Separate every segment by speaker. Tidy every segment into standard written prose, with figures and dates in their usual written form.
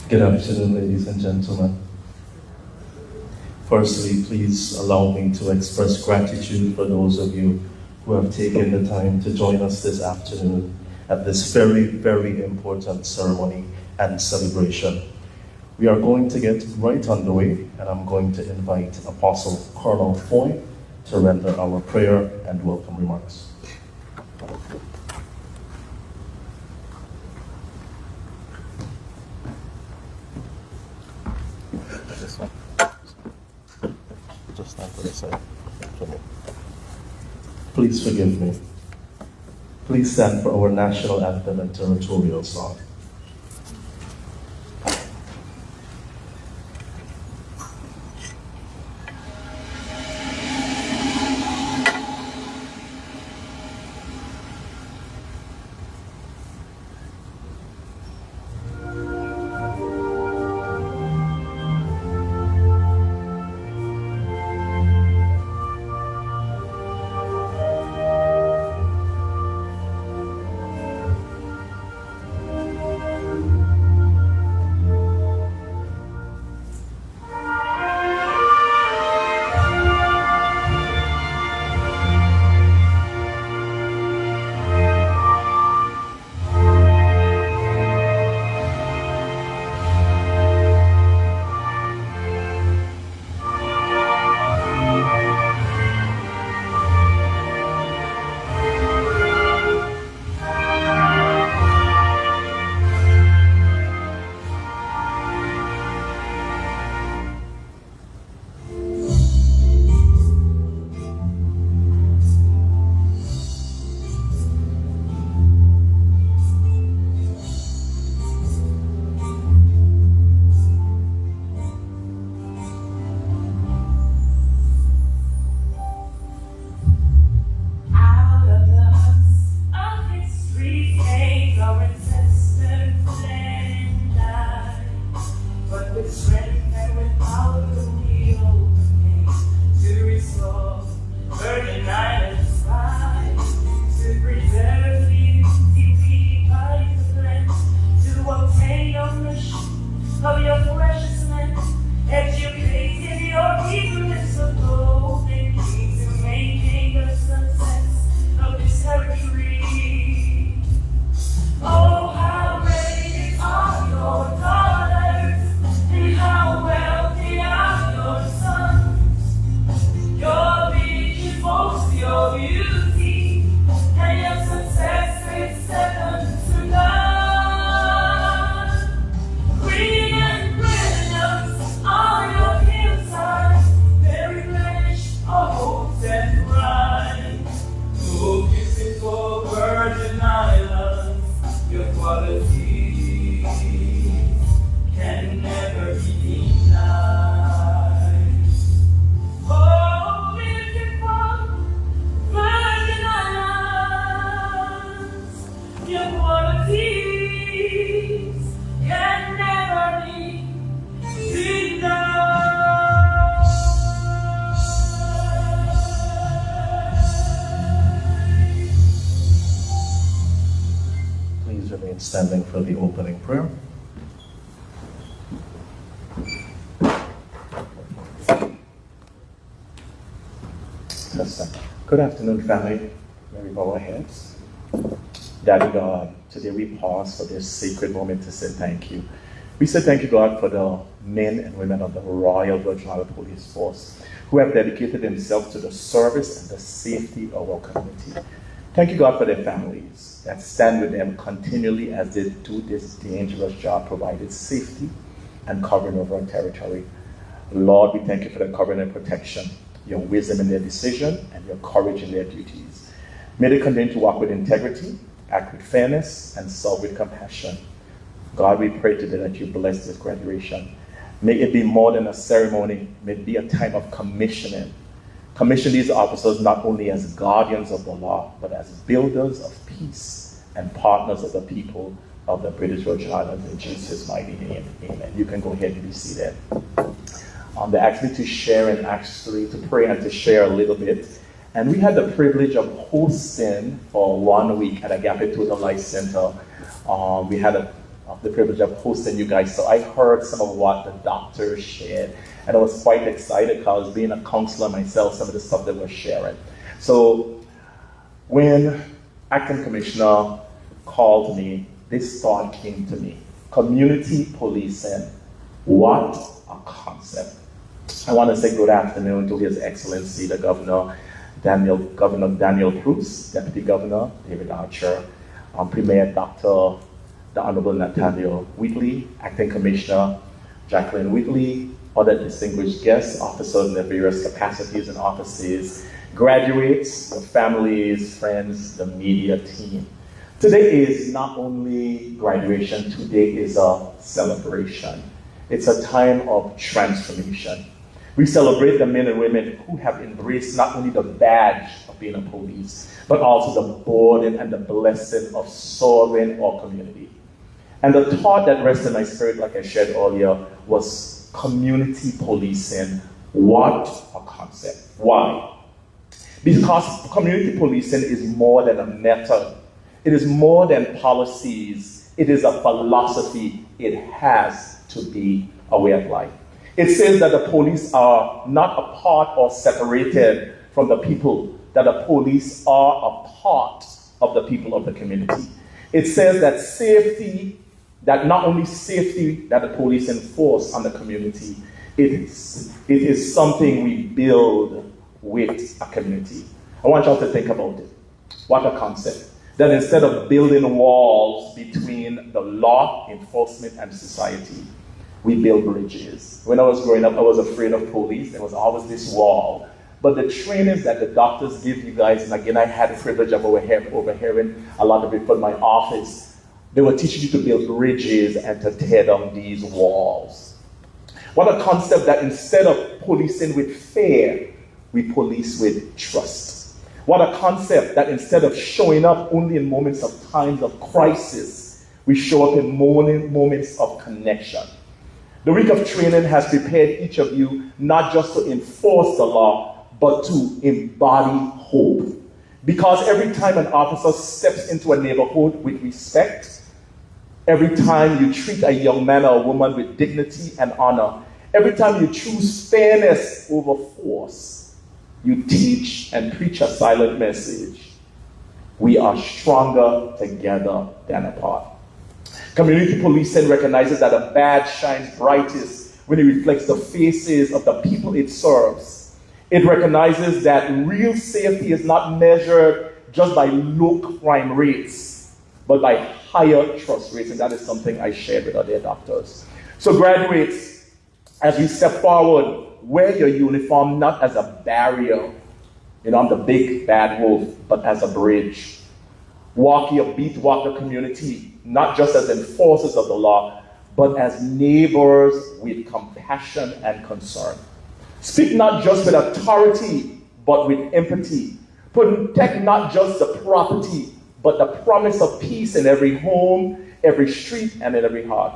Speaker 1: Good afternoon, ladies and gentlemen. Firstly, please allow me to express gratitude for those of you who have taken the time to join us this afternoon at this very, very important ceremony and celebration. We are going to get right underway, and I'm going to invite Apostle Colonel Foy to render our prayer and welcome remarks. This one. Just stand to the side for me. Please forgive me. Please stand for our national anthem and territorial song. Standing for the opening prayer. Good afternoon, family. May we bow our heads. Daddy God, today we pause for this sacred moment to say thank you. We say thank you, God, for the men and women of the Royal Virgin Island Police Force who have dedicated themselves to the service and the safety of our community. Thank you, God, for their families that stand with them continually as they do this dangerous job, providing safety and covering over our territory. Lord, we thank you for the covering and protection, your wisdom in their decision, and your courage in their duties. May they continue to walk with integrity, act with fairness, and serve with compassion. God, we pray today that you bless this graduation. May it be more than a ceremony. May it be a time of commissioning. Commission these officers not only as guardians of the law, but as builders of peace and partners of the people of the British Virgin Islands. In Jesus' mighty name, amen. You can go ahead and be seated. They asked me to share and actually to pray and to share a little bit. And we had the privilege of hosting for 1 week at Agape Total Life Center. We had the privilege of hosting you guys. So I heard some of what the doctors shared, and I was quite excited because being a counselor myself, some of the stuff they were sharing. So when acting commissioner called me, this thought came to me: community policing. What a concept. I want to say good afternoon to His Excellency the Governor Daniel Cruz, Deputy Governor David Archer, Premier Dr. the Honorable Nathaniel Wheatley, Acting Commissioner Jacqueline Wheatley, other distinguished guests, officers in their various capacities and offices, graduates, your families, friends, the media team. Today is not only graduation, today is a celebration. It's a time of transformation. We celebrate the men and women who have embraced not only the badge of being a police, but also the burden and the blessing of serving our community. And the thought that rests in my spirit, like I shared earlier, was community policing. What a concept. Why? Because community policing is more than a method. It is more than policies. It is a philosophy. It has to be a way of life. It says that the police are not apart or separated from the people, that the police are a part of the people of the community. It says that safety, that not only safety that the police enforce on the community, it is something we build with a community. I want y'all to think about it. What a concept. That instead of building walls between the law enforcement and society, we build bridges. When I was growing up, I was afraid of police. There was always this wall. But the trainings that the doctors give you guys, and again, I had the privilege of overhearing a lot of it from my office, they were teaching you to build bridges and to tear down these walls. What a concept that instead of policing with fear, we police with trust. What a concept that instead of showing up only in moments of times of crisis, we show up in moments of connection. The week of training has prepared each of you not just to enforce the law, but to embody hope. Because every time an officer steps into a neighborhood with respect, every time you treat a young man or a woman with dignity and honor, every time you choose fairness over force, you teach and preach a silent message. We are stronger together than apart. Community policing recognizes that a badge shines brightest when it reflects the faces of the people it serves. It recognizes that real safety is not measured just by low crime rates, but by higher trust rates, and that is something I shared with other doctors. So graduates, as we step forward, wear your uniform not as a barrier, I'm the big bad wolf, but as a bridge. Walk your beat, walk the community, not just as enforcers of the law, but as neighbors with compassion and concern. Speak not just with authority, but with empathy. Protect not just the property, but the promise of peace in every home, every street, and in every heart.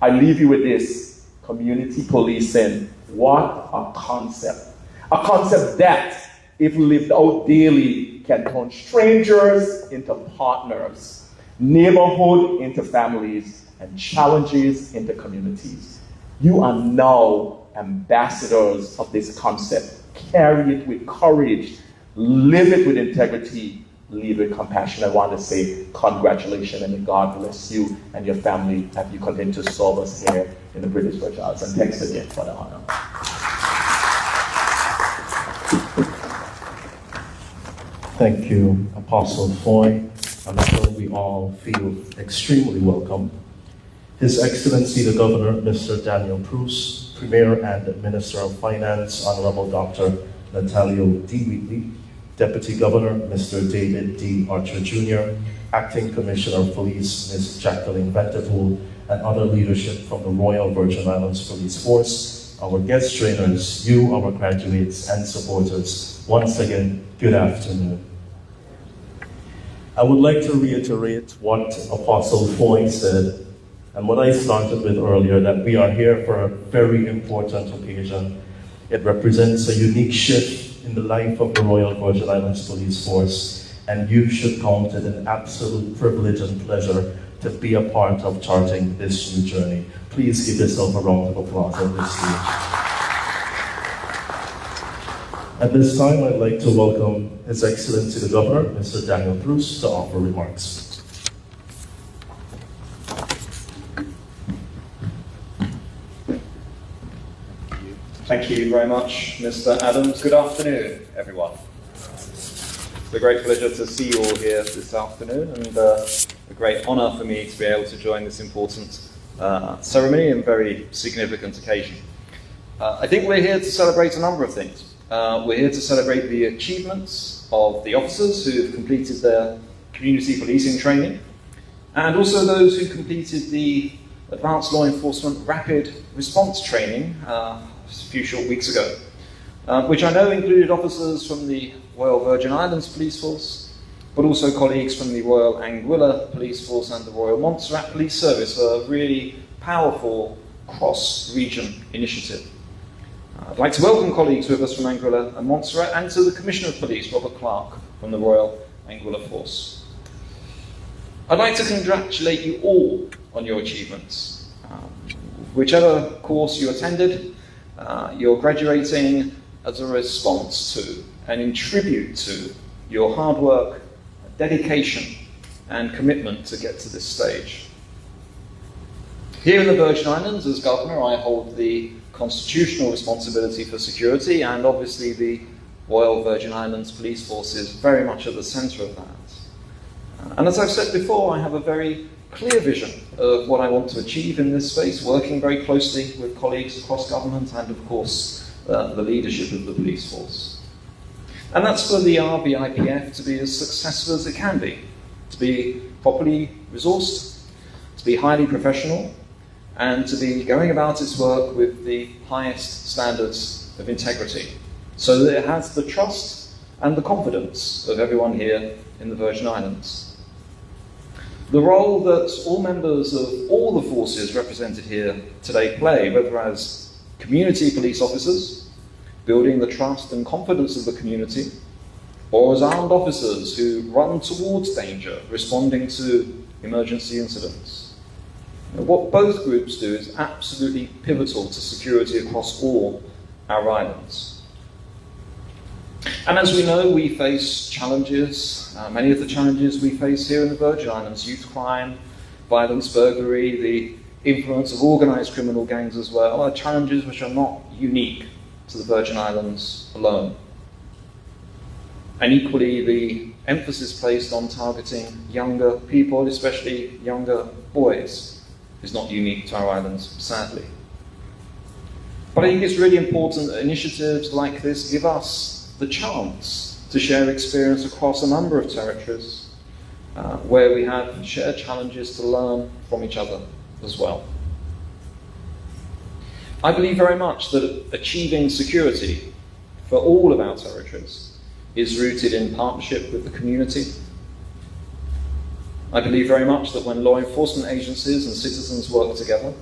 Speaker 1: I leave you with this: community policing. What a concept. A concept that, if lived out daily, can turn strangers into partners, neighborhood into families, and challenges into communities. You are now ambassadors of this concept. Carry it with courage, live it with integrity, lead with compassion. I want to say congratulations, and may God bless you and your family as you continue to serve us here in the British Virgin Islands. And thanks again for the honor.
Speaker 2: Thank you, Apostle Foy. I'm sure we all feel extremely welcome. His Excellency the Governor, Mr. Daniel Cruz, Premier and Minister of Finance, Honorable Dr. Nathaniel D. Wheatley, Deputy Governor, Mr. David D. Archer Jr., Acting Commissioner of Police, Ms. Jacqueline Vanderpool, and other leadership from the Royal Virgin Islands Police Force, our guest trainers, you, our graduates and supporters, once again, good afternoon. I would like to reiterate what Apostle Foy said, and what I started with earlier, that we are here for a very important occasion. It represents a unique shift in the life of the Royal Virgin Islands Police Force, and you should count it an absolute privilege and pleasure to be a part of charting this new journey. Please give yourself a round of applause at this stage. At this time, I'd like to welcome His Excellency the Governor, Mr. Daniel Bruce, to offer remarks.
Speaker 3: Thank you very much, Mr. Adams. Good afternoon, everyone. It's a great pleasure to see you all here this afternoon, and a great honour for me to be able to join this important ceremony and very significant occasion. I think we're here to celebrate a number of things. We're here to celebrate the achievements of the officers who have completed their community policing training, and also those who completed the Advanced Law Enforcement Rapid Response Training a few short weeks ago, which I know included officers from the Royal Virgin Islands Police Force, but also colleagues from the Royal Anguilla Police Force and the Royal Montserrat Police Service, a really powerful cross-region initiative. I'd like to welcome colleagues with us from Anguilla and Montserrat, and to the Commissioner of Police, Robert Clark, from the Royal Anguilla Force. I'd like to congratulate you all on your achievements. Whichever course you attended, you're graduating as a response to and in tribute to your hard work, dedication, and commitment to get to this stage. Here in the Virgin Islands, as Governor, I hold the constitutional responsibility for security, and obviously the Royal Virgin Islands Police Force is very much at the centre of that. And as I've said before, I have a very clear vision of what I want to achieve in this space, working very closely with colleagues across government and, of course, the leadership of the police force. And that's for the RVIPF to be as successful as it can be, to be properly resourced, to be highly professional, and to be going about its work with the highest standards of integrity, so that it has the trust and the confidence of everyone here in the Virgin Islands. The role that all members of all the forces represented here today play, whether as community police officers, building the trust and confidence of the community, or as armed officers who run towards danger, responding to emergency incidents. What both groups do is absolutely pivotal to security across all our islands. And as we know, we face challenges, many of the challenges we face here in the Virgin Islands: youth crime, violence, burglary, the influence of organised criminal gangs as well, are challenges which are not unique to the Virgin Islands alone. And equally, the emphasis placed on targeting younger people, especially younger boys, is not unique to our islands, sadly. But I think it's really important that initiatives like this give us the chance to share experience across a number of territories where we have shared challenges to learn from each other as well. I believe very much that achieving security for all of our territories is rooted in partnership with the community. I believe very much that when law enforcement agencies and citizens work together,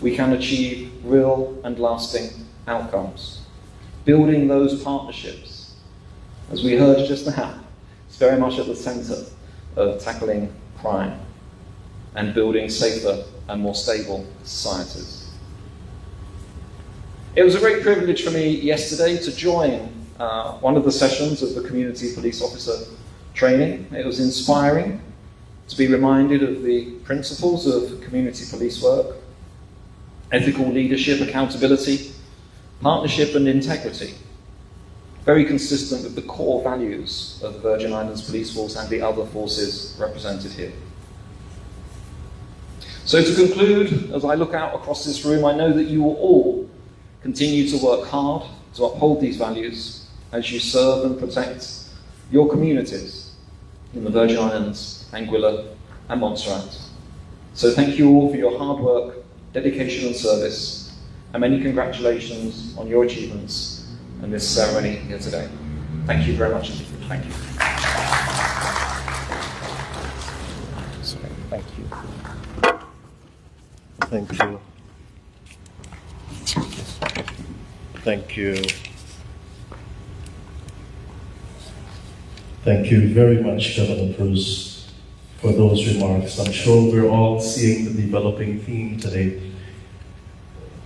Speaker 3: we can achieve real and lasting outcomes. Building those partnerships, as we heard just now, is very much at the centre of tackling crime and building safer and more stable societies. It was a great privilege for me yesterday to join one of the sessions of the Community Police Officer training. It was inspiring to be reminded of the principles of community police work: ethical leadership, accountability, partnership and integrity, very consistent with the core values of the Virgin Islands Police Force and the other forces represented here. So to conclude, as I look out across this room, I know that you will all continue to work hard to uphold these values as you serve and protect your communities in the Virgin Islands, Anguilla and Montserrat. So thank you all for your hard work, dedication and service, and many congratulations on your achievements in this ceremony here today. Thank you very much indeed. Thank you.
Speaker 1: Thank you.
Speaker 2: Thank you. Thank you. Thank you very much, Governor Bruce, for those remarks. I'm sure we're all seeing the developing theme today.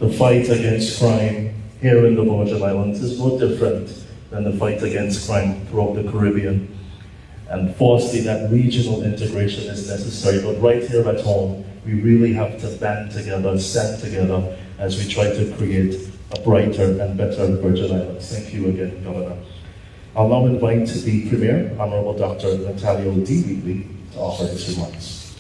Speaker 2: The fight against crime here in the Virgin Islands is no different than the fight against crime throughout the Caribbean. And firstly, that regional integration is necessary, but right here at home, we really have to band together, stand together as we try to create a brighter and better Virgin Islands. Thank you again, Governor. I'll now invite the Premier, Honorable Dr. Natalio D. Wheatley, to offer his remarks.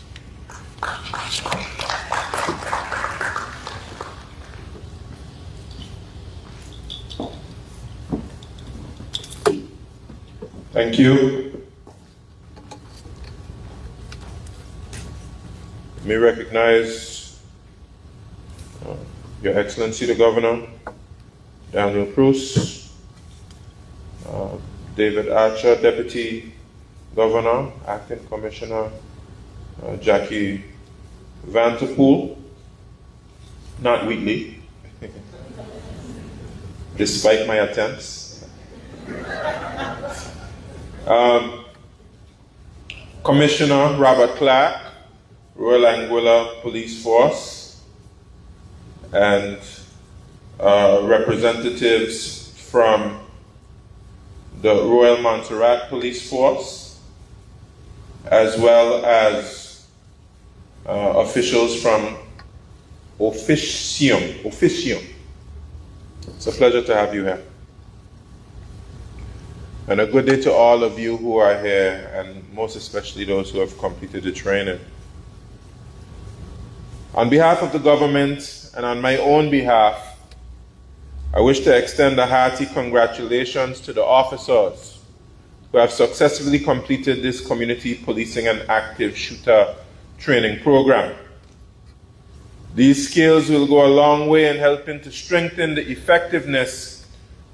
Speaker 4: Thank you. Let me recognize Your Excellency the Governor, Daniel Pruce, David Archer, Deputy Governor, Acting Commissioner Jackie Vanterpool, not Wheatley, despite my attempts. Commissioner Robert Clark, Royal Anguilla Police Force, and representatives from the Royal Montserrat Police Force, as well as officials from Officium. It's a pleasure to have you here. And a good day to all of you who are here, and most especially those who have completed the training. On behalf of the government and on my own behalf, I wish to extend a hearty congratulations to the officers who have successfully completed this community policing and active shooter training program. These skills will go a long way in helping to strengthen the effectiveness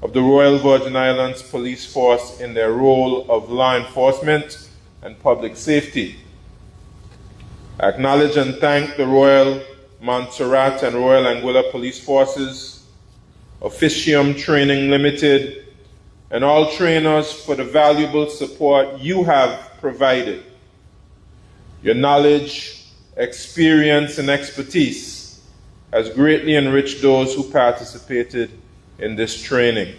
Speaker 4: of the Royal Virgin Islands Police Force in their role of law enforcement and public safety. I acknowledge and thank the Royal Montserrat and Royal Anguilla Police Forces, Officium Training Limited, and all trainers for the valuable support you have provided. Your knowledge, experience, and expertise has greatly enriched those who participated in this training.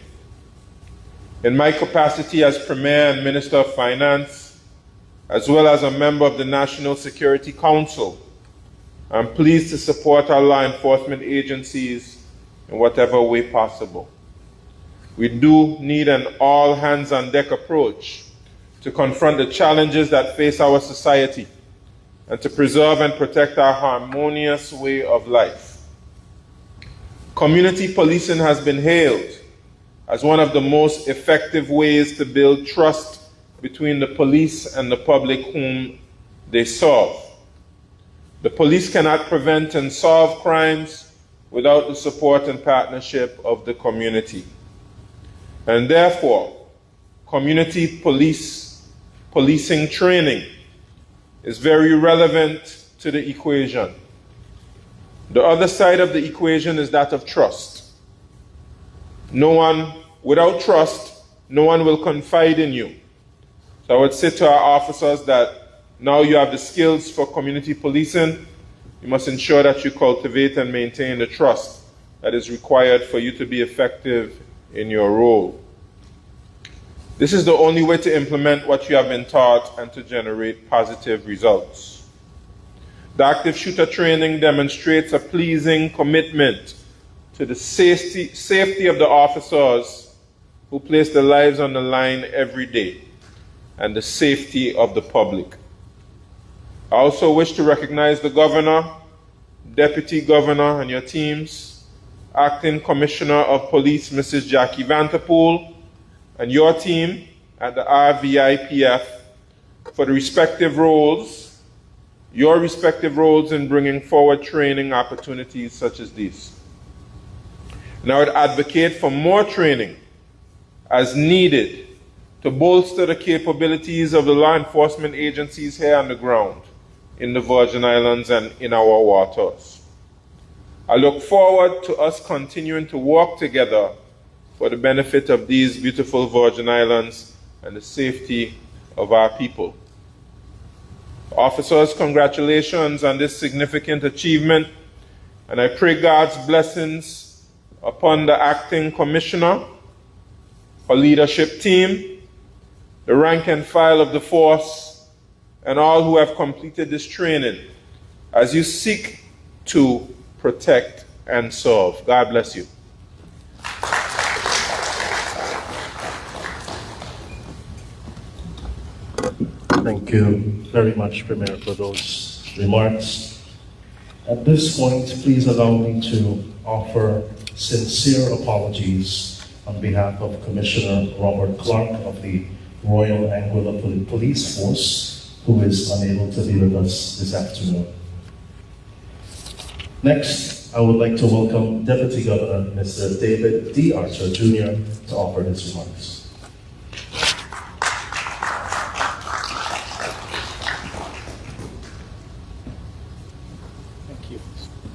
Speaker 4: In my capacity as Premier and Minister of Finance, as well as a member of the National Security Council, I'm pleased to support our law enforcement agencies in whatever way possible. We do need an all-hands-on-deck approach to confront the challenges that face our society and to preserve and protect our harmonious way of life. Community policing has been hailed as one of the most effective ways to build trust between the police and the public whom they serve. The police cannot prevent and solve crimes without the support and partnership of the community. And therefore, community policing training is very relevant to the equation. The other side of the equation is that of trust. Without trust, no one will confide in you. So I would say to our officers that now you have the skills for community policing, you must ensure that you cultivate and maintain the trust that is required for you to be effective in your role. This is the only way to implement what you have been taught and to generate positive results. The active shooter training demonstrates a pleasing commitment to the safety of the officers who place their lives on the line every day and the safety of the public. I also wish to recognize the Governor, Deputy Governor, and your teams, Acting Commissioner of Police, Mrs. Jackie Vanterpool, and your team at the RVIPF for the your respective roles in bringing forward training opportunities such as these. And I would advocate for more training as needed to bolster the capabilities of the law enforcement agencies here on the ground in the Virgin Islands and in our waters. I look forward to us continuing to work together for the benefit of these beautiful Virgin Islands and the safety of our people. Officers, congratulations on this significant achievement, and I pray God's blessings upon the acting commissioner, her leadership team, the rank and file of the force, and all who have completed this training as you seek to protect and serve. God bless you.
Speaker 2: Thank you very much, Premier, for those remarks. At this point, please allow me to offer sincere apologies on behalf of Commissioner Robert Clark of the Royal Anguilla Police Force, who is unable to be with us this afternoon. Next, I would like to welcome Deputy Governor Mr. David D. Archer Jr. to offer his remarks.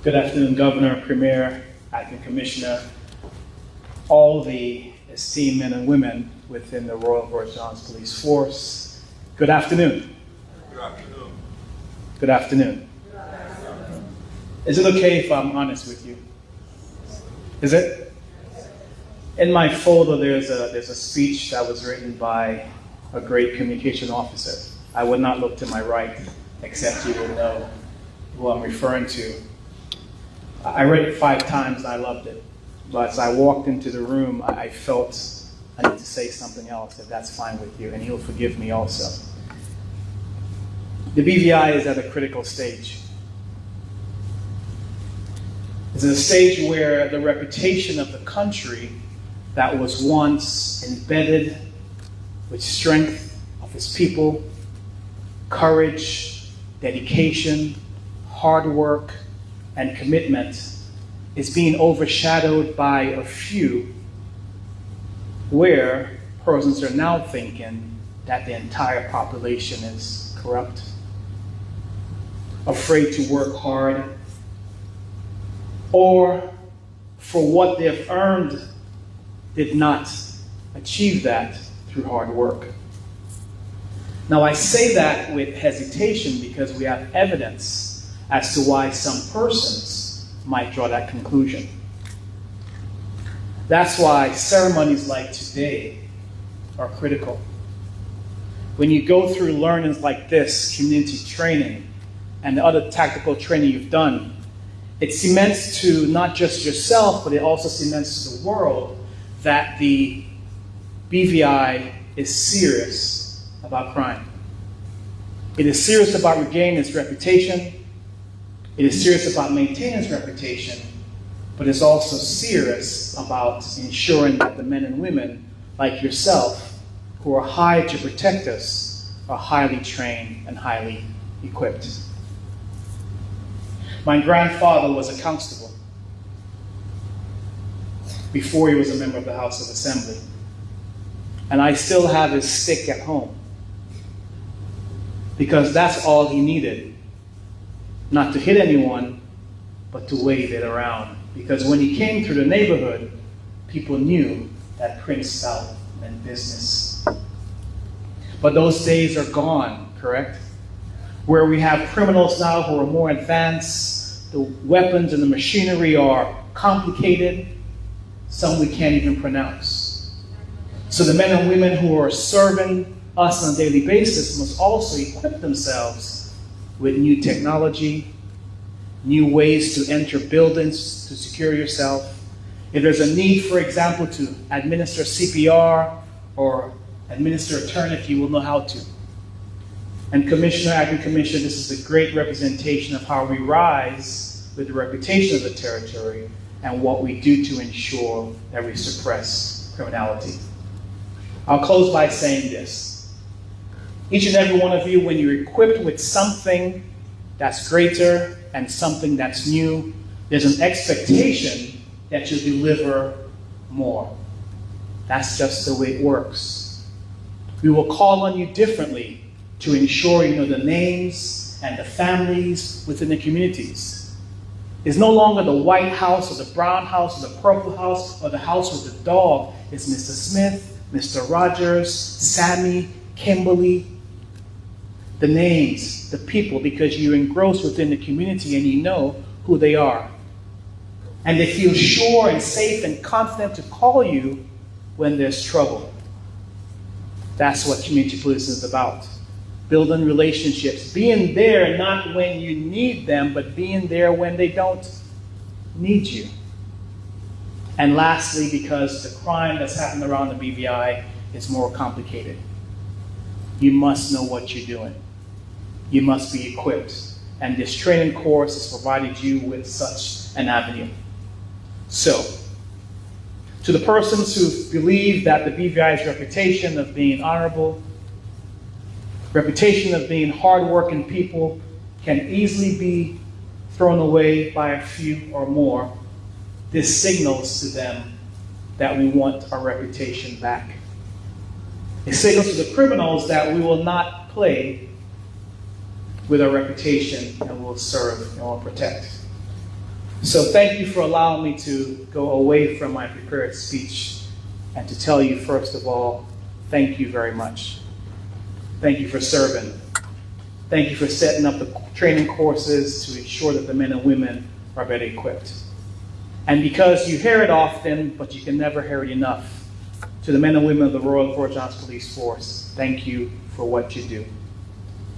Speaker 5: Good afternoon, Governor, Premier, Acting Commissioner, all the esteemed men and women within the Royal Virgin Police Force. Good afternoon.
Speaker 4: Good afternoon.
Speaker 5: Good afternoon. Is it okay if I'm honest with you? Is it? In my folder, there's a speech that was written by a great communication officer. I would not look to my right, except you will know who I'm referring to. I read it 5 times and I loved it. But as I walked into the room, I felt I need to say something else, if that's fine with you, and he'll forgive me also. The BVI is at a critical stage. It's at a stage where the reputation of the country that was once embedded with strength of its people, courage, dedication, hard work, and commitment is being overshadowed by a few, where persons are now thinking that the entire population is corrupt, afraid to work hard, or for what they've earned did not achieve that through hard work. Now, I say that with hesitation because we have evidence as to why some persons might draw that conclusion. That's why ceremonies like today are critical. When you go through learnings like this, community training, and the other tactical training you've done, it cements to not just yourself, but it also cements to the world that the BVI is serious about crime. It is serious about regaining its reputation. It is serious about maintaining its reputation, but it's also serious about ensuring that the men and women like yourself who are hired to protect us are highly trained and highly equipped. My grandfather was a constable before he was a member of the House of Assembly, and I still have his stick at home because that's all he needed. Not to hit anyone, but to wave it around. Because when he came through the neighborhood, people knew that Prince Stout meant business. But those days are gone, correct? Where we have criminals now who are more advanced, the weapons and the machinery are complicated, some we can't even pronounce. So the men and women who are serving us on a daily basis must also equip themselves with new technology, new ways to enter buildings to secure yourself. If there's a need, for example, to administer CPR or administer a tourniquet, you will know how to. And Commissioner, Acting Commissioner, this is a great representation of how we rise with the reputation of the territory and what we do to ensure that we suppress criminality. I'll close by saying this. Each and every one of you, when you're equipped with something that's greater and something that's new, there's an expectation that you'll deliver more. That's just the way it works. We will call on you differently to ensure you know the names and the families within the communities. It's no longer the white house or the brown house or the purple house or the house with the dog. It's Mr. Smith, Mr. Rogers, Sammy, Kimberly. the names, the people, because you're engrossed within the community and you know who they are. And they feel sure and safe and confident to call you when there's trouble. That's what community policing is about. Building relationships, being there not when you need them, but being there when they don't need you. And lastly, because the crime that's happening around the BVI is more complicated. You must know what you're doing. You must be equipped. And this training course has provided you with such an avenue. So, to the persons who believe that the BVI's reputation of being honorable, reputation of being hardworking people can easily be thrown away by a few or more, this signals to them that we want our reputation back. It signals to the criminals that we will not play with our reputation and will serve and will protect. So thank you for allowing me to go away from my prepared speech and to tell you, first of all, thank you very much. Thank you for serving. Thank you for setting up the training courses to ensure that the men and women are better equipped. And because you hear it often, but you can never hear it enough, to the men and women of the Royal Virgin Islands Police Force, thank you for what you do.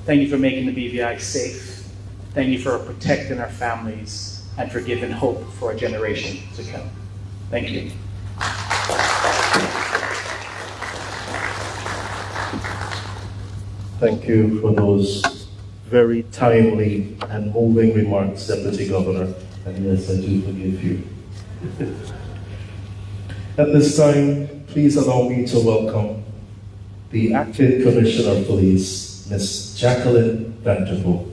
Speaker 5: Thank you for making the BVI safe. Thank you for protecting our families and for giving hope for a generation to come. Thank you.
Speaker 2: Thank you for those very timely and moving remarks, Deputy Governor. And yes, I do forgive you. At this time, please allow me to welcome the Acting Commissioner of Police, Ms. Jacqueline Vanderpool.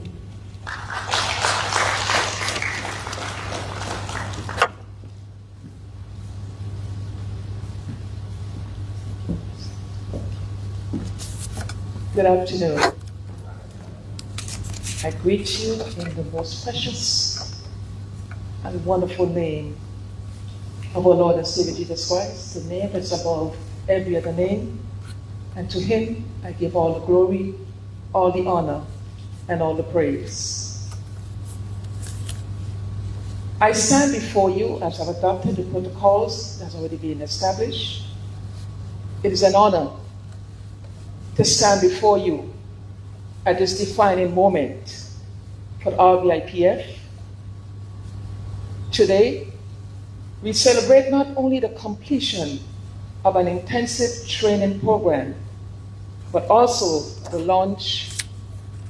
Speaker 6: Good afternoon. I greet you in the most precious and wonderful name of our Lord and Savior Jesus Christ, the name that's above every other name. And to him I give all the glory, all the honor, and all the praise. I stand before you as I've adopted the protocols that has already been established. It is an honor to stand before you at this defining moment for RVIPF. Today, we celebrate not only the completion of an intensive training program, but also the launch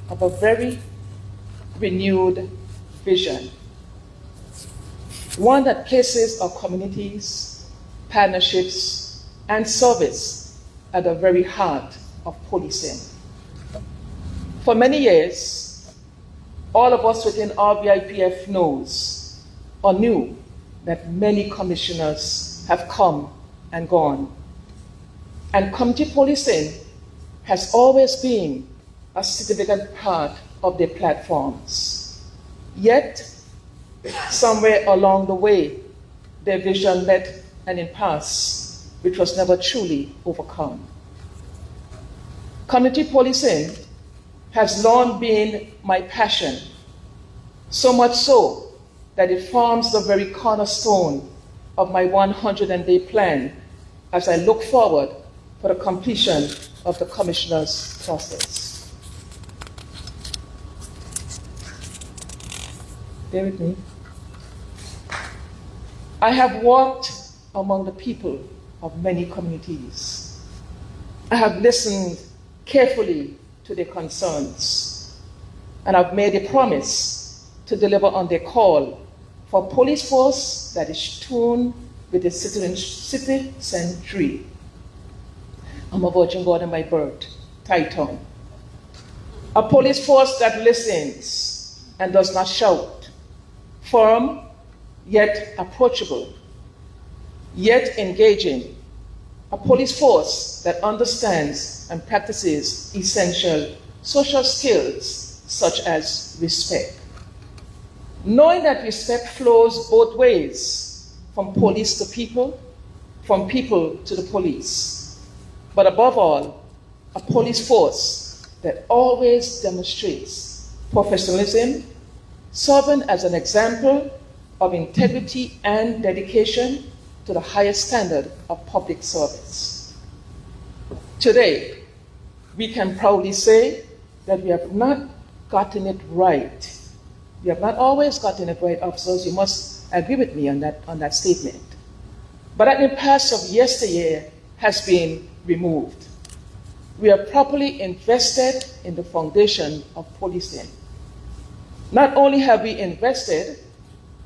Speaker 6: of a very renewed vision. One that places our communities, partnerships, and service at the very heart of policing. For many years, all of us within RVIPF knows or knew that many commissioners have come and gone. And community policing has always been a significant part of their platforms. Yet, somewhere along the way, their vision met an impasse which was never truly overcome. Community policing has long been my passion, so much so that it forms the very cornerstone of my 100-day plan as I look forward for the completion of the commissioner's process. Bear with me. I have walked among the people of many communities. I have listened carefully to their concerns, and I've made a promise to deliver on their call for a police force that is tuned with the citizenry. I'm a virgin born in my birth, Titan. A police force that listens and does not shout, firm yet approachable, yet engaging. A police force that understands and practices essential social skills such as respect. Knowing that respect flows both ways, from police to people, from people to the police. But above all, a police force that always demonstrates professionalism, serving as an example of integrity and dedication to the highest standard of public service. Today, we can proudly say that we have not gotten it right. We have not always gotten it right, officers. You must agree with me on that statement. But that impasse of yesteryear has been removed. We are properly invested in the foundation of policing. Not only have we invested,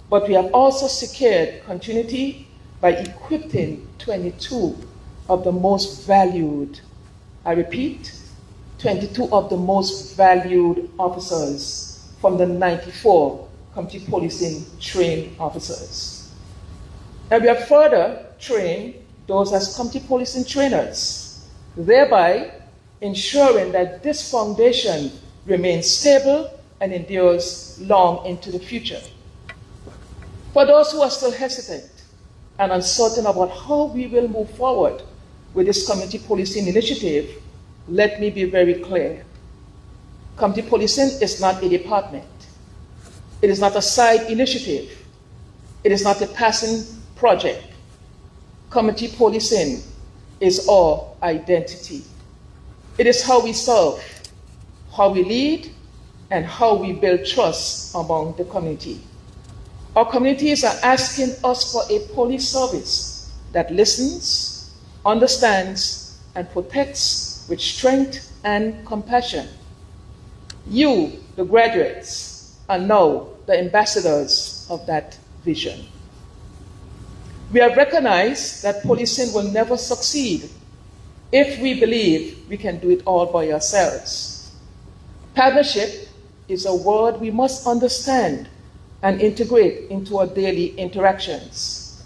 Speaker 6: but we have also secured continuity by equipping 22 of the most valued, I repeat, 22 of the most valued officers from the 94 community policing trained officers. And we have further trained those as community policing trainers, thereby ensuring that this foundation remains stable and endures long into the future. For those who are still hesitant and uncertain about how we will move forward with this community policing initiative, let me be very clear. Community policing is not a department. It is not a side initiative. It is not a passing project. Community policing is our identity. It is how we serve, how we lead, and how we build trust among the community. Our communities are asking us for a police service that listens, understands, and protects with strength and compassion. You, the graduates, are now the ambassadors of that vision. We have recognized that policing will never succeed if we believe we can do it all by ourselves. Partnership is a word we must understand and integrate into our daily interactions.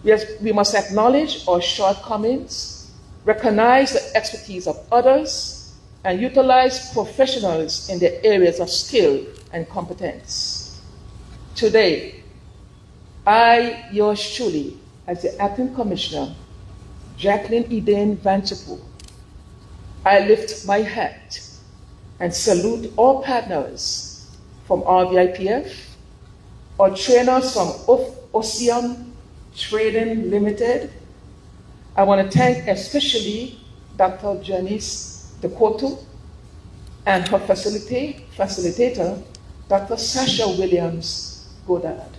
Speaker 6: We must acknowledge our shortcomings, recognize the expertise of others, and utilize professionals in their areas of skill and competence. Today, I, yours truly, as the Acting Commissioner, Jacqueline Eden Vanterpool, I lift my hat and salute all partners from RVIPF, our trainers from Ocean Trading Limited. I want to thank especially Dr. Janice DeCoto and her facilitator, Dr. Sasha Williams Godard,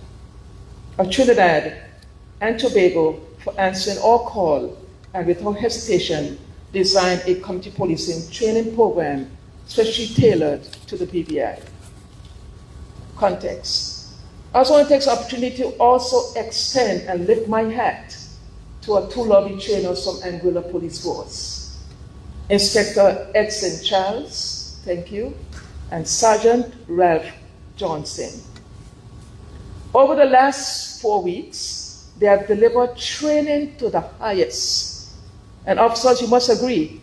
Speaker 6: of Trinidad and Tobago, for answering our call and without hesitation designed a community policing training program specially tailored to the BVI context. I also want to take this opportunity to also extend and lift my hat to our two lovely trainers from Anguilla Police Force, Inspector Edson Charles, thank you, and Sergeant Ralph Johnson. Over the last 4 weeks, they have delivered training to the highest. And officers, you must agree,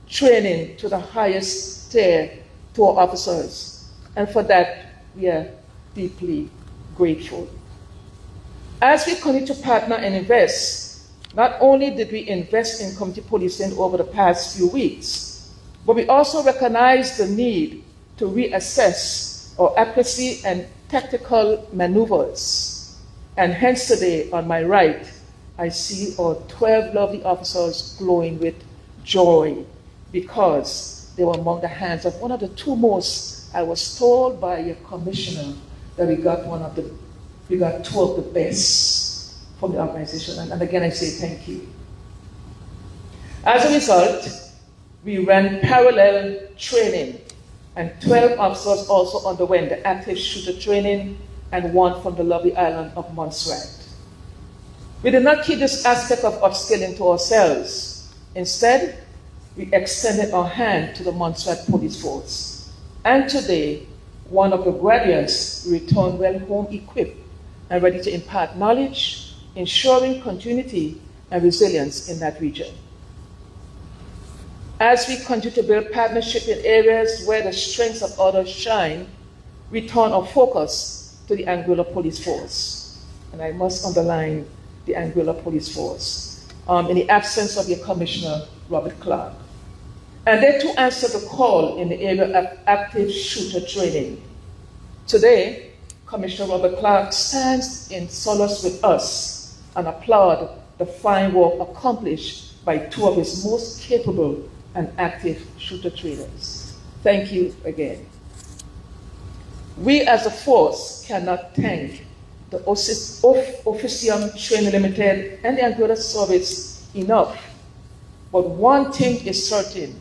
Speaker 6: training to the highest tier to our officers. And for that, we are deeply grateful. As we continue to partner and invest, not only did we invest in community policing over the past few weeks, but we also recognize the need to reassess our accuracy and tactical maneuvers. And hence today, on my right, I see our 12 lovely officers glowing with joy because they were among the hands of one of the two most, I was told by a commissioner that we got two of the best from the organization. And again, I say thank you. As a result, we ran parallel training, and 12 officers also underwent the active shooter training, and one from the lovely island of Montserrat. We did not keep this aspect of upskilling to ourselves. Instead, we extended our hand to the Montserrat Police Force. And today, one of the graduates returned well home equipped and ready to impart knowledge, ensuring continuity and resilience in that region. As we continue to build partnership in areas where the strengths of others shine, we turn our focus to the Anguilla Police Force. And I must underline the Anguilla Police Force, in the absence of your Commissioner, Robert Clark. and they too answered the call in the area of active shooter training. Today, Commissioner Robert Clark stands in solace with us and applaud the fine work accomplished by two of his most capable and active shooter trainers. Thank you again. We as a force cannot thank the Officium Training Limited and the Angola Service enough, but one thing is certain: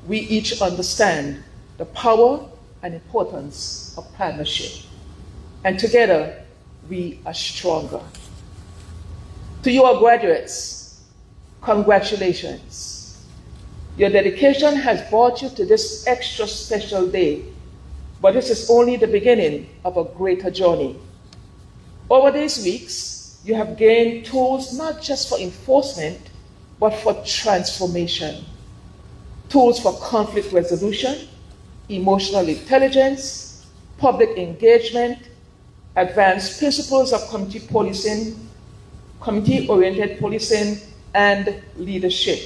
Speaker 6: we each understand the power and importance of partnership, and together we are stronger. To your graduates, congratulations. Your dedication has brought you to this extra special day, but this is only the beginning of a greater journey. Over these weeks, you have gained tools not just for enforcement, but for transformation. Tools for conflict resolution, emotional intelligence, public engagement, advanced principles of community policing, community-oriented policing, and leadership.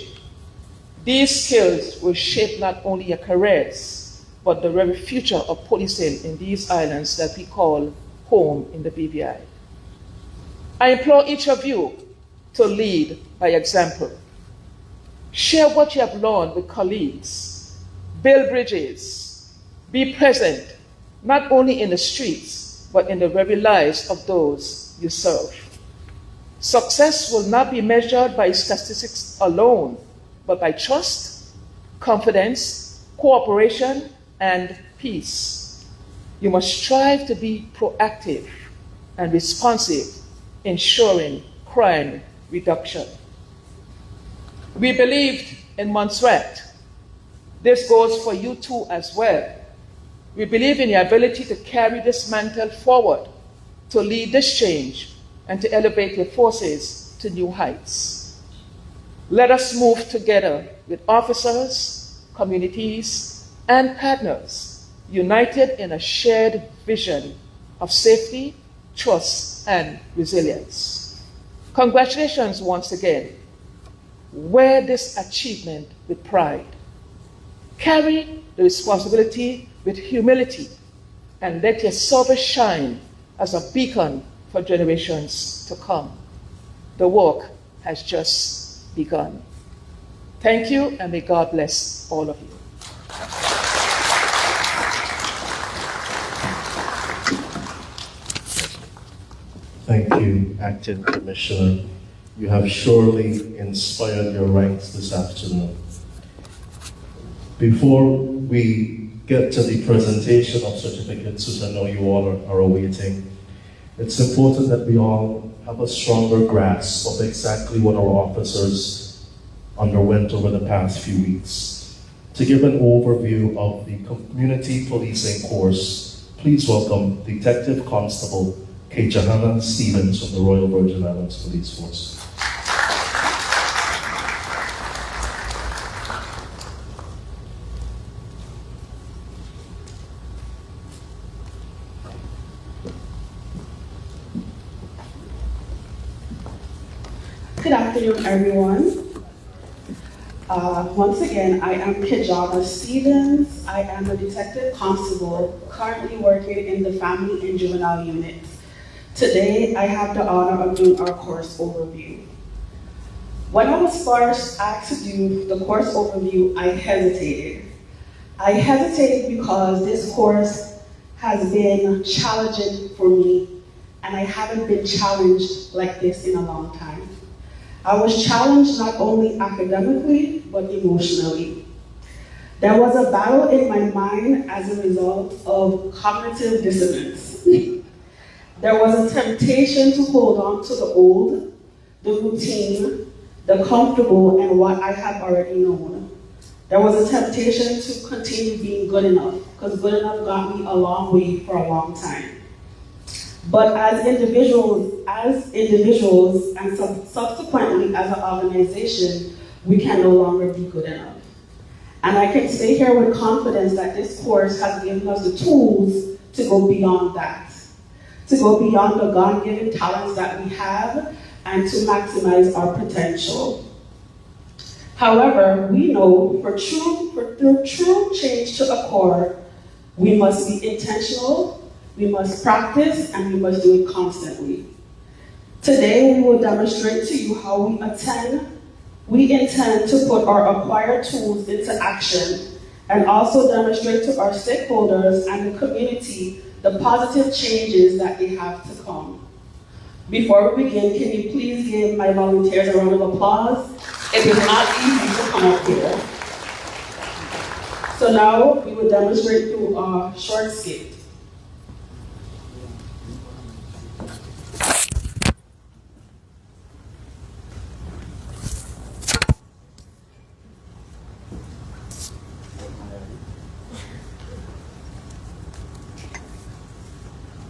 Speaker 6: These skills will shape not only your careers, but the very future of policing in these islands that we call home in the BVI. I implore each of you to lead by example. Share what you have learned with colleagues. Build bridges. Be present, not only in the streets, but in the very lives of those you serve. Success will not be measured by statistics alone, but by trust, confidence, cooperation, and peace. You must strive to be proactive and responsive, ensuring crime reduction. We believed in Montserrat. This goes for you too as well. We believe in your ability to carry this mantle forward, to lead this change, and to elevate your forces to new heights. Let us move together with officers, communities, and partners, united in a shared vision of safety, trust, and resilience. Congratulations once again. Wear this achievement with pride. Carry the responsibility with humility, and let your service shine as a beacon for generations to come. The work has just begun. Thank you, and may God bless all of you.
Speaker 2: Thank you, Acting Commissioner. You have surely inspired your ranks this afternoon. Before we get to the presentation of certificates, which I know you all are awaiting, it's important that we all have a stronger grasp of exactly what our officers underwent over the past few weeks. To give an overview of the community policing course, please welcome Detective Constable Kate Johanna Stevens from the Royal Virgin Islands Police Force.
Speaker 7: Good afternoon, everyone. Once again, I am Kijana Stevens. I am a detective constable currently working in the Family and Juvenile Unit. Today, I have the honor of doing our course overview. When I was first asked to do the course overview, I hesitated. I hesitated because this course has been challenging for me, and I haven't been challenged like this in a long time. I was challenged not only academically, but emotionally. There was a battle in my mind as a result of cognitive dissonance. There was a temptation to hold on to the old, the routine, the comfortable, and what I have already known. There was a temptation to continue being good enough, because good enough got me a long way for a long time. But as individuals, and subsequently as an organization, we can no longer be good enough. And I can say here with confidence that this course has given us the tools to go beyond that, to go beyond the God-given talents that we have, and to maximize our potential. However, we know for true change to occur, we must be intentional, we must practice, and we must do it constantly. Today, we will demonstrate to you how we intend to put our acquired tools into action, and also demonstrate to our stakeholders and the community the positive changes that they have to come. Before we begin, can you please give my volunteers a round of applause? It is not easy to come up here. So now we will demonstrate through a short skit.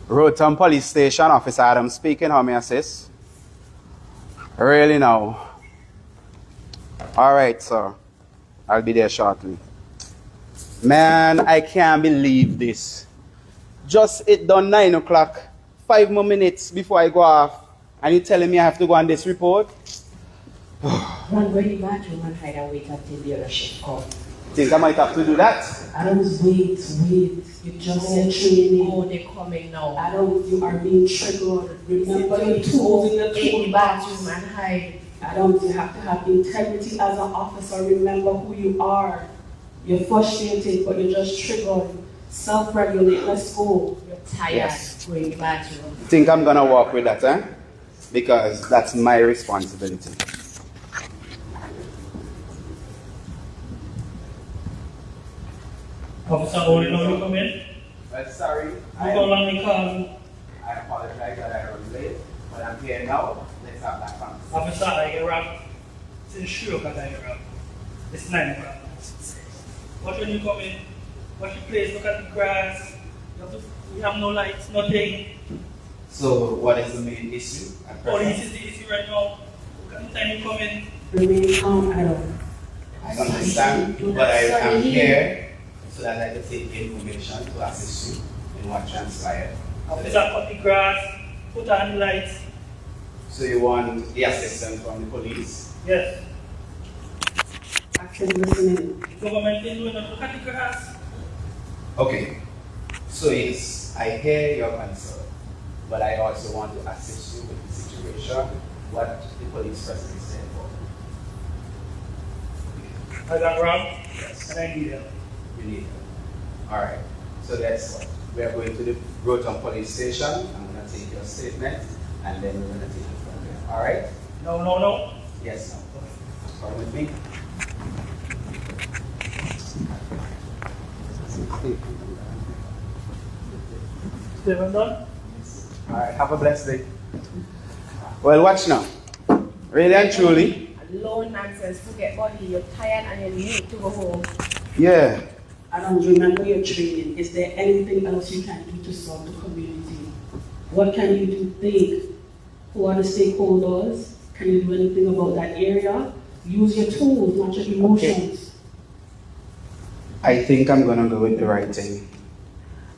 Speaker 8: Rotom Police Station, Officer Adam speaking. How may I assist? Really now? Alright, sir. I'll be there shortly. Man, I can't believe this. Just it done 9 o'clock. 5 more minutes before I go off. And you're telling me I have to go on this report?
Speaker 9: Run go in the bathroom and hide and wait until the other shift comes.
Speaker 8: Think I might have to do that?
Speaker 7: Adams, wait. You just said training.
Speaker 9: Oh, they're coming now.
Speaker 7: Adams, you are being triggered. Remember your tools in the
Speaker 9: In the bathroom and hide.
Speaker 7: Adams, you have to have integrity as an officer. Remember who you are. You're frustrated, but you're just triggered. Self-regulate. Let's go.
Speaker 9: You're tired.
Speaker 8: Yes.
Speaker 9: Go in the bathroom.
Speaker 8: Think I'm gonna walk with that, eh? Because that's my responsibility.
Speaker 10: Officer, only know you come in?
Speaker 8: Well, sorry.
Speaker 10: How long you come?
Speaker 8: I apologize that I was late, but I'm here now. Let's have that conversation.
Speaker 10: Officer, I get wrong. It's sure because I get wrong. It's 9 o'clock. What when you come in? What's the place? Look at the grass. We have no lights, nothing.
Speaker 8: So, what is the main issue?
Speaker 10: Police is the issue right now. Look at the time you come in.
Speaker 7: Remain calm, Adam.
Speaker 8: I understand, but I am here so that I can take information to assist you in what transpired.
Speaker 10: Officer, cut the grass, put on the lights.
Speaker 8: So, you want the assistance from the police?
Speaker 10: Yes.
Speaker 7: Active listening.
Speaker 10: The government is doing it. Look at the grass.
Speaker 8: Okay. So, yes, I hear your concern, but I also want to assist you with the situation, what the police presently said for.
Speaker 10: I got wrong. Yes. And I need help.
Speaker 8: You need help. Alright. So that's what. We are going to the Rotom Police Station. I'm going to take your statement and then we're going to take it from there. Alright?
Speaker 10: No.
Speaker 8: Yes, no. Come with me.
Speaker 10: Still done?
Speaker 8: Alright, have a blessed day. Well, watch now. Really and truly.
Speaker 9: Alone nonsense. Forget body. You're tired and you need to go home.
Speaker 8: Yeah.
Speaker 7: Adams, remember your training. Is there anything else you can do to serve the community? What can you do? Think. Who are the stakeholders? Can you do anything about that area? Use your tools, not your emotions.
Speaker 8: I think I'm going to go with the right thing.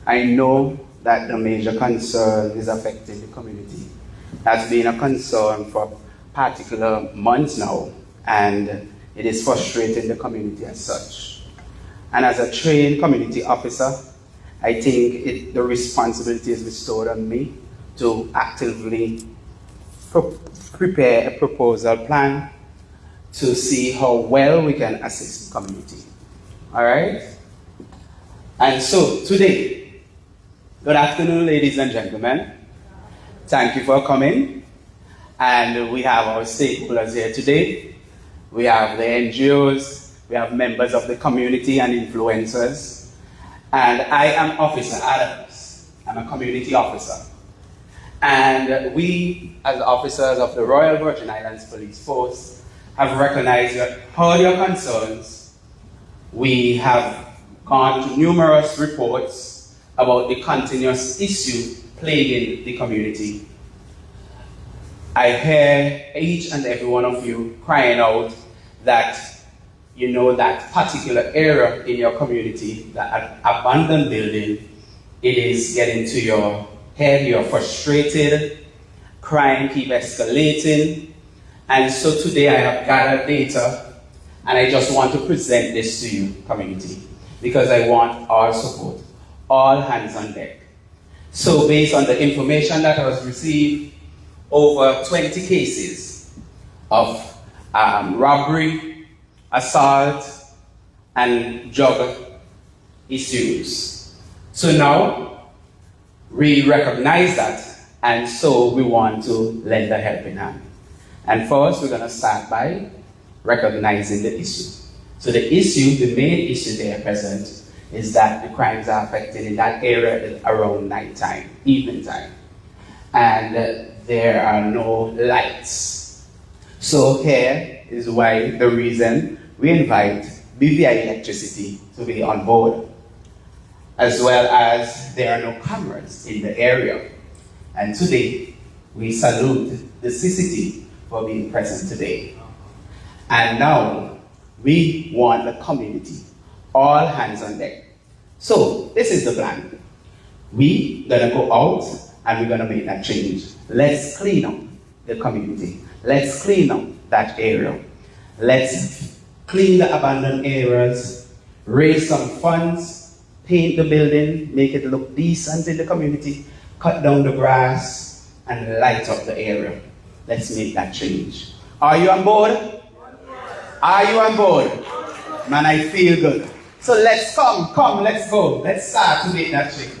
Speaker 8: I know that the major concern is affecting the community. That's been a concern for particular months now, and it is frustrating the community as such. And as a trained community officer, I think the responsibility is bestowed on me to actively prepare a proposal plan to see how well we can assist the community. All right? And so today, good afternoon, ladies and gentlemen. Thank you for coming. And we have our stakeholders here today. We have the NGOs, we have members of the community and influencers. And I am Officer Adams. I'm a community officer. And we, as officers of the Royal Virgin Islands Police Force, have recognized all your concerns. We have gone to numerous reports about the continuous issue plaguing the community. I hear each and every one of you crying out that you know that particular area in your community, that abandoned building, it is getting to your head, you're frustrated, crime keep escalating. And so today I have gathered data And I just want to present this to you, community, because I want our support, all hands on deck. So based on the information that I was received, over 20 cases of robbery, assault, and drug issues. So now we recognize that, and so we want to lend a helping hand. And first, we're going to start by recognizing the issue. So the issue, the main issue there present, is that the crimes are affected in that area around nighttime, evening time. And there are no lights. So here is why the reason we invite BVI Electricity to be on board, as well as there are no cameras in the area. And today, we salute the CCT for being present today. And now, we want the community, all hands on deck. So, this is the plan. We're gonna go out and we're gonna make that change. Let's clean up the community. Let's clean up that area. Let's clean the abandoned areas, raise some funds, paint the building, make it look decent in the community, cut down the grass, and light up the area. Let's make that change. Are you on board? Are you on board? Man, I feel good. So let's come, let's go. Let's start to make that change.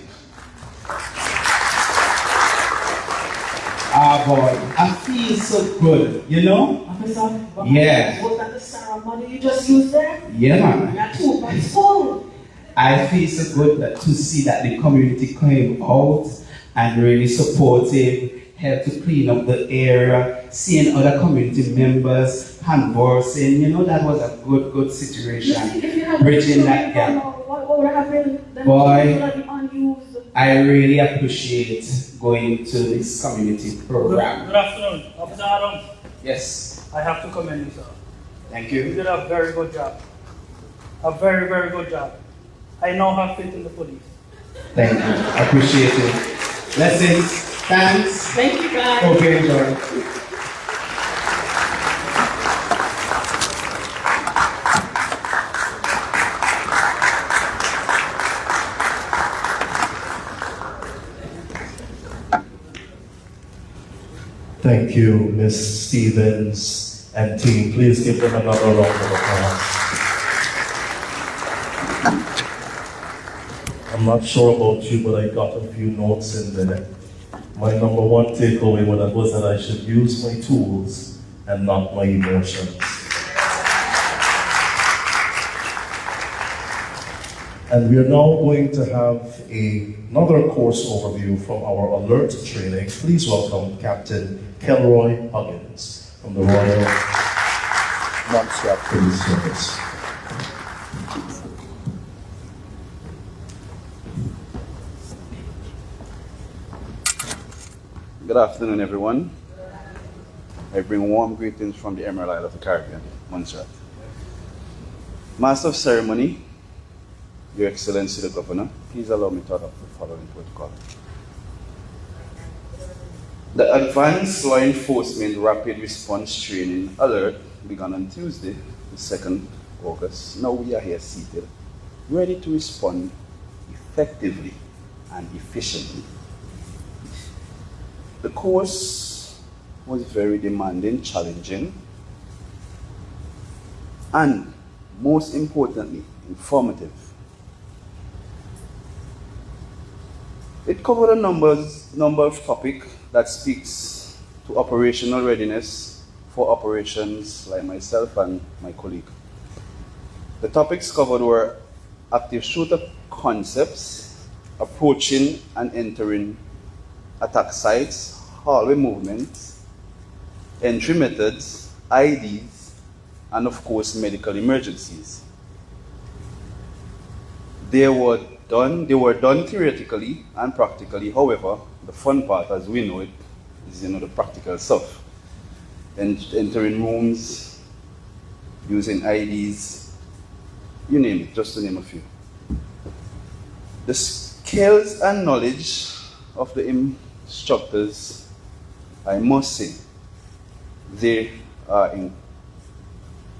Speaker 8: Ah, boy, I feel so good, you know?
Speaker 7: Officer,
Speaker 8: Yeah.
Speaker 7: was that the ceremony you just used there?
Speaker 8: Yeah, man.
Speaker 7: That too, my phone.
Speaker 8: I feel so good to see that the community came out and really supportive, helped to clean up the area, seeing other community members conversing. You know, that was a good situation. Bridging that gap.
Speaker 7: What would have been
Speaker 8: Boy,
Speaker 7: unused?
Speaker 8: I really appreciate going to this community program.
Speaker 10: Good afternoon, Officer Adams.
Speaker 8: Yes,
Speaker 10: I have to commend you, sir.
Speaker 8: thank
Speaker 10: You
Speaker 8: you.
Speaker 10: did a very good job. A very, very good job. I now have faith in the police.
Speaker 8: Thank you. I appreciate it. Blessings. Thanks.
Speaker 7: Thank you, guys.
Speaker 8: Hope you enjoy.
Speaker 2: Thank you, Ms. Stevens and team. Please give them another round of applause. I'm not sure about you, but I got a few notes in there. My number one takeaway was that I should use my tools and not my emotions. And we are now going to have another course overview from our alert training. Please welcome Captain Kelroy Huggins from the Royal Montserrat Police Service.
Speaker 11: Good afternoon, everyone. I bring warm greetings from the Emerald Isle of the Caribbean, Montserrat. Master of Ceremony, Your Excellency the Governor, please allow me to adopt the following protocol. The Advanced Law Enforcement Rapid Response Training Alert began on Tuesday, the 2nd August. Now we are here seated, ready to respond effectively and efficiently. The course was very demanding, challenging, and most importantly, informative. It covered a number of topics that speaks to operational readiness for operations like myself and my colleague. The topics covered were active shooter concepts, approaching and entering attack sites, hallway movements, entry methods, IDs, and of course medical emergencies. They were done theoretically and practically. However, the fun part, as we know it, is the practical stuff. Entering rooms, using IDs, you name it, just to name a few. The skills and knowledge of the instructors, I must say, they are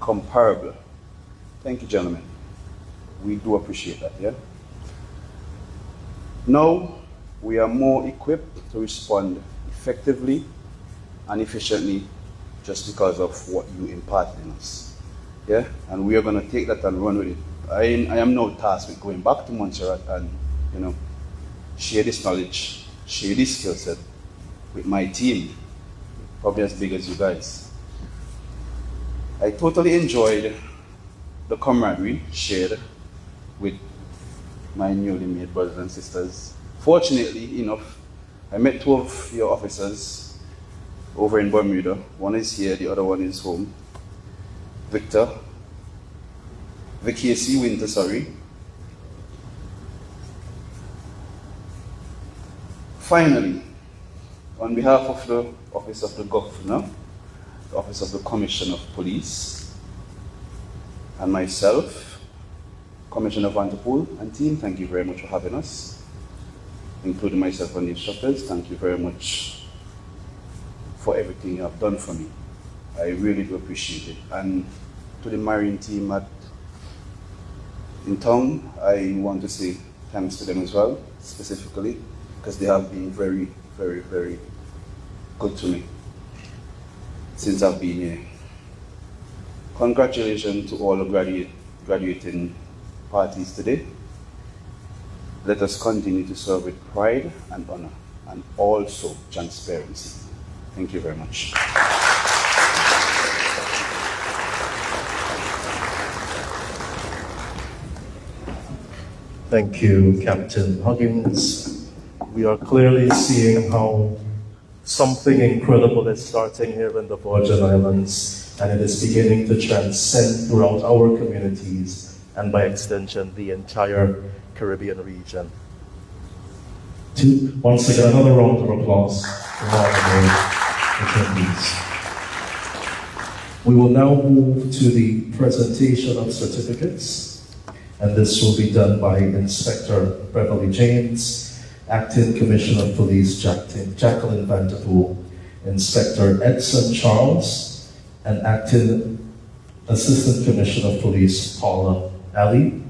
Speaker 11: incomparable. Thank you, gentlemen. We do appreciate that, yeah? Now, we are more equipped to respond effectively and efficiently just because of what you imparted in us, yeah? And we are going to take that and run with it. I am now tasked with going back to Montserrat and, share this knowledge, share this skill set with my team, probably as big as you guys. I totally enjoyed the camaraderie shared with my newly made brothers and sisters. Fortunately enough, I met 2 of your officers over in Bermuda. One is here, the other one is home. VKC Winter, sorry. Finally, on behalf of the Office of the Governor, the Office of the Commissioner of Police, and myself, Commissioner Vanderpool and team, thank you very much for having us, including myself and the instructors. Thank you very much for everything you have done for me. I really do appreciate it. And to the Marine team in town, I want to say thanks to them as well, specifically, because they have been very, very, very good to me since I've been here. Congratulations to all the graduating parties today. Let us continue to serve with pride and honor, and also transparency. Thank you very much.
Speaker 2: Thank you, Captain Huggins. We are clearly seeing how something incredible is starting here in the Virgin Islands, and it is beginning to transcend throughout our communities and by extension the entire Caribbean region. Once again, another round of applause for all of our attendees. We will now move to the presentation of certificates, and this will be done by Inspector Beverly James, Acting Commissioner of Police Jacqueline Vanderpool, Inspector Edson Charles, and Acting Assistant Commissioner of Police Paula Ali.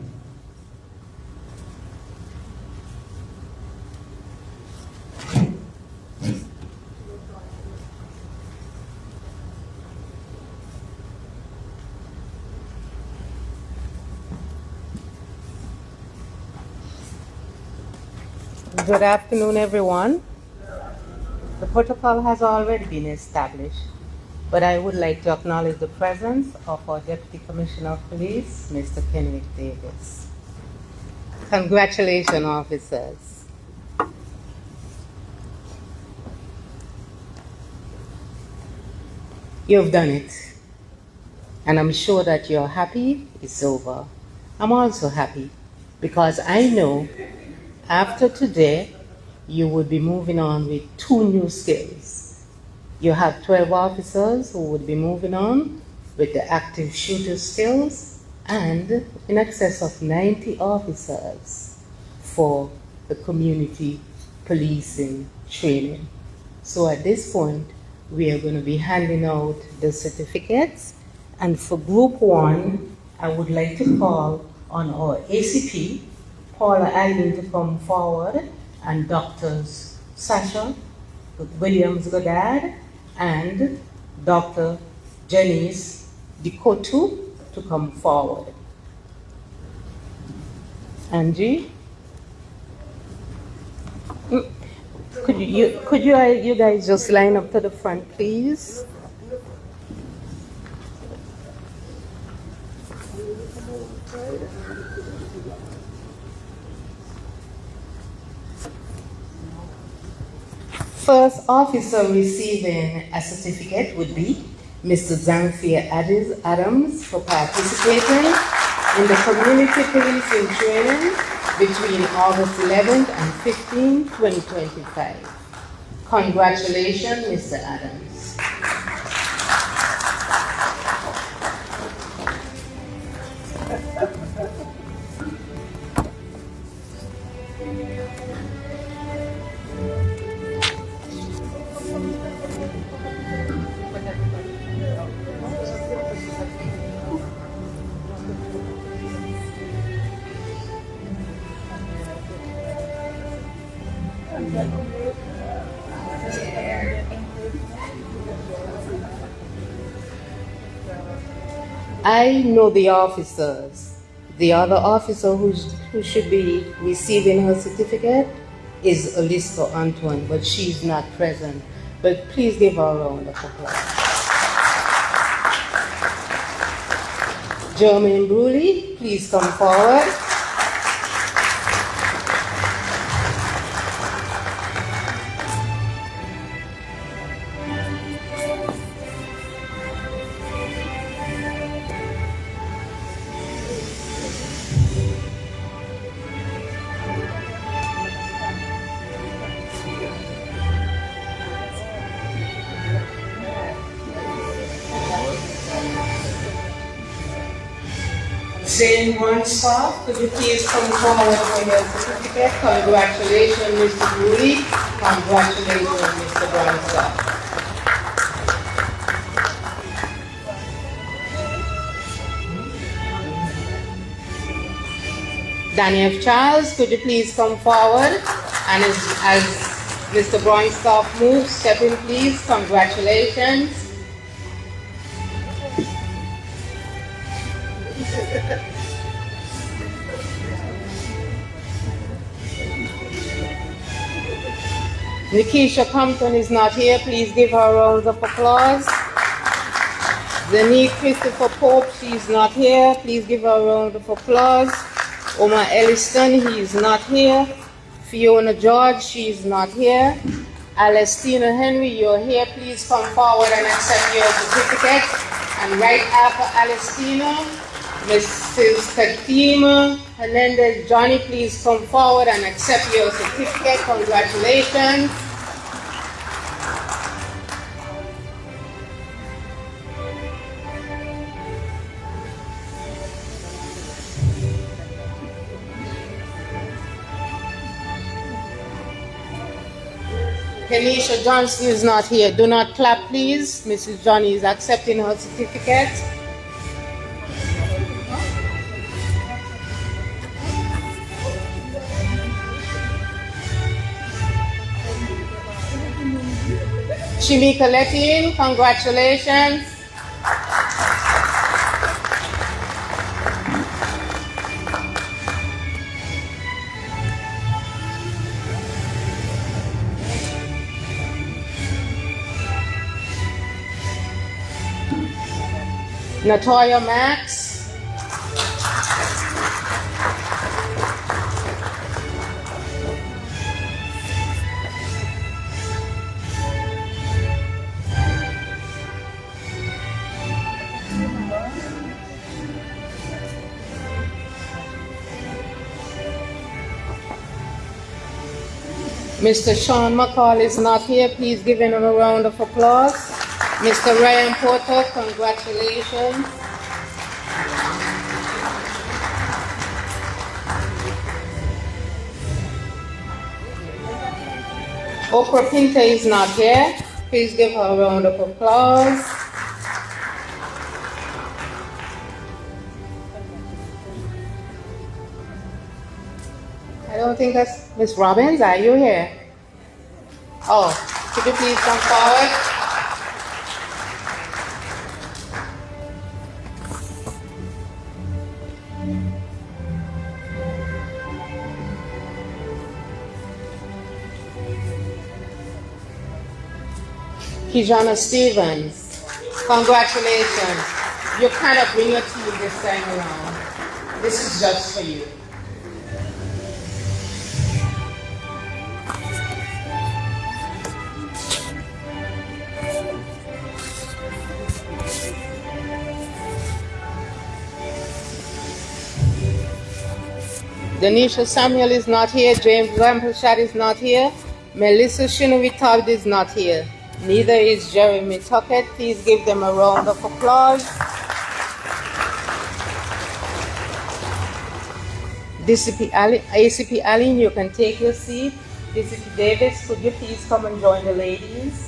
Speaker 12: Good afternoon, everyone. The protocol has already been established, but I would like to acknowledge the presence of our Deputy Commissioner of Police, Mr. Kenrick Davis. Congratulations, officers. You've done it, and I'm sure that you're happy it's over. I'm also happy because I know after today, you would be moving on with 2 new skills. You have 12 officers who would be moving on with the active shooter skills, and in excess of 90 officers for the community policing training. So at this point, we are going to be handing out the certificates, and for Group 1, I would like to call on our ACP, Paula Allen, to come forward, and Doctors Sasha Williams-Goddard and Dr. Janice Dikotu to come forward. Angie? Could you guys just line up to the front, please? First officer receiving a certificate would be Mr. Zamfir Adams for participating in the community policing training between August 11th and 15th, 2025. Congratulations, Mr. Adams. I know the officers. The other officer who should be receiving her certificate is Aliska Antoine, but she's not present. But please give her a round of applause. Jermaine Bruley, please come forward. Zane One-Staff, could you please come forward for your certificate? Congratulations, Mr. Bruley. Congratulations, Mr. One-Staff. Daniel Charles, could you please come forward? And as Mr. Brownstaff moves, step in please. Congratulations. Nikisha Compton is not here. Please give her a round of applause. Zanique Christopher Pope, she's not here. Please give her a round of applause. Omar Elliston, he is not here. Fiona George, she is not here. Alestina Henry, you're here. Please come forward and accept your certificate. And right after Alestina, Mrs. Katima Hernandez Johnny, please come forward and accept your certificate. Congratulations. Kenisha Johnson is not here. Do not clap, please. Mrs. Johnny is accepting her certificate. Shimika Letin, congratulations. Natoya Max. Mr. Sean McCall is not here. Please give him a round of applause. Mr. Ryan Porter, congratulations. Oprah Pinter is not here. Please give her a round of applause. I don't think that's Miss Robbins. Are you here? Oh, could you please come forward? Kijana Stevens, congratulations. You cannot bring your team this time around. This is just for you. Denisha Samuel is not here. James Rampershat is not here. Melissa Shinovitab is not here. Neither is Jeremy Tuckett. Please give them a round of applause. ACP Allen, you can take your seat. DCP Davis, could you please come and join the ladies?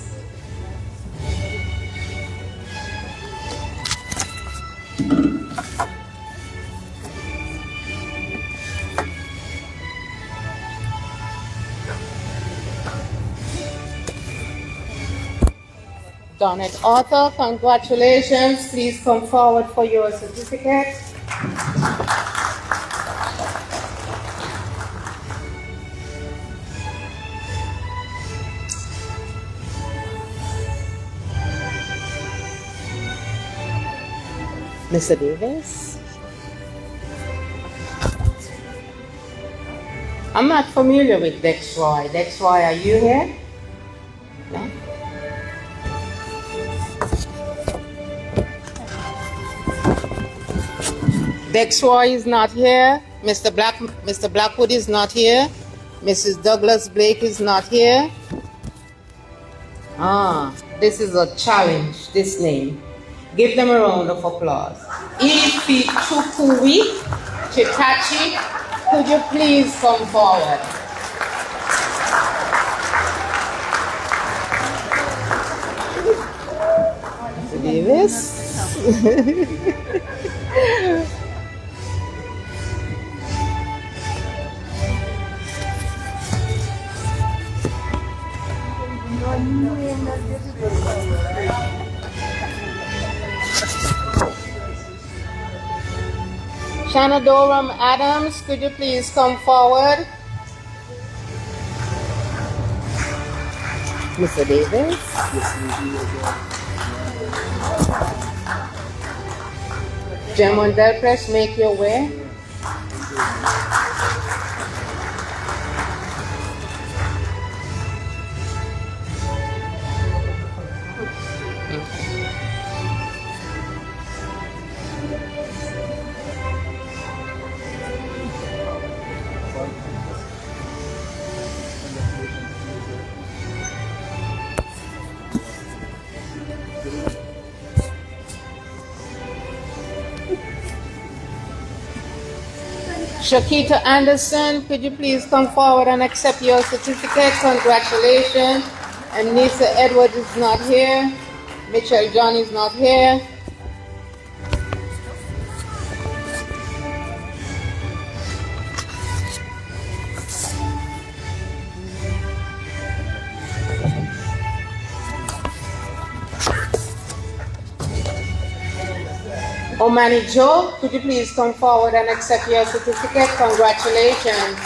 Speaker 12: Donnet Arthur, congratulations. Please come forward for your certificate. Mr. Davis? I'm not familiar with Dexroy. Dexroy, are you here? No? Dexroy is not here. Mr. Blackwood is not here. Mrs. Douglas Blake is not here. This is a challenge, this name. Give them a round of applause. Ifi Chukwui Chitachi, could you please come forward? Mr. Davis? Shanna Doram Adams, could you please come forward? Mr. Davis? Gemon Delpress, make your way. Shakita Anderson, could you please come forward and accept your certificate? Congratulations. And Nisa Edwards is not here. Mitchell John is not here. Omani Joe, could you please come forward and accept your certificate? Congratulations.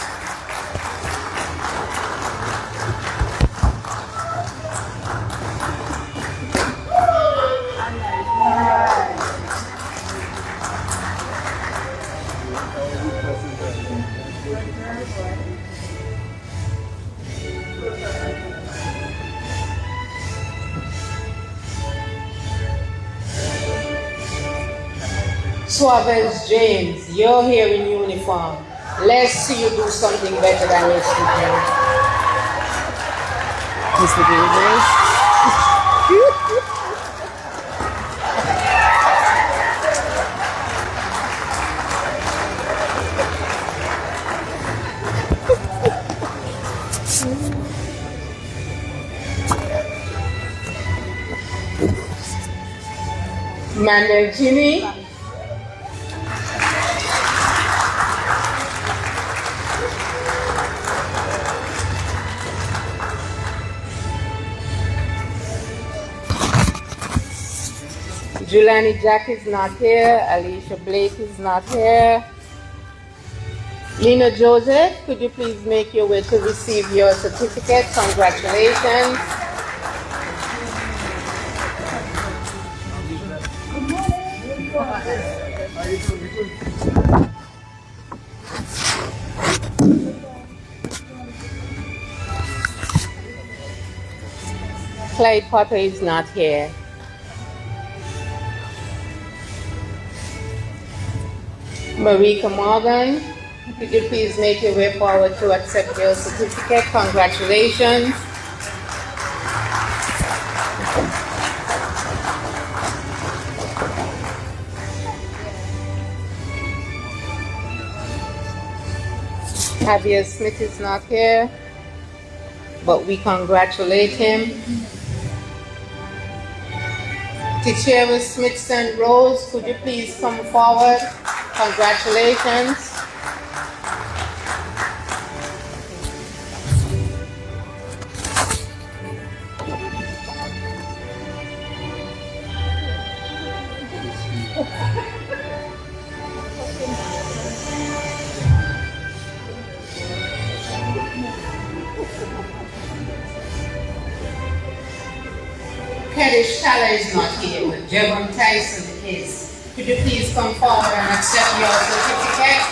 Speaker 12: Suarez James, you're here in uniform. Let's see you do something better than yesterday. Mr. Davis. Mandel Jimmy. Julani Jack is not here. Alicia Blake is not here. Lena Joseph, could you please make your way to receive your certificate? Congratulations. Clyde Potter is not here. Marika Morgan, could you please make your way forward to accept your certificate? Congratulations. Javier Smith is not here, but we congratulate him. Teixeira Smithson Rose, could you please come forward? Congratulations. Chala is not here, but Jevon Tyson is. Could you please come forward and accept your certificate?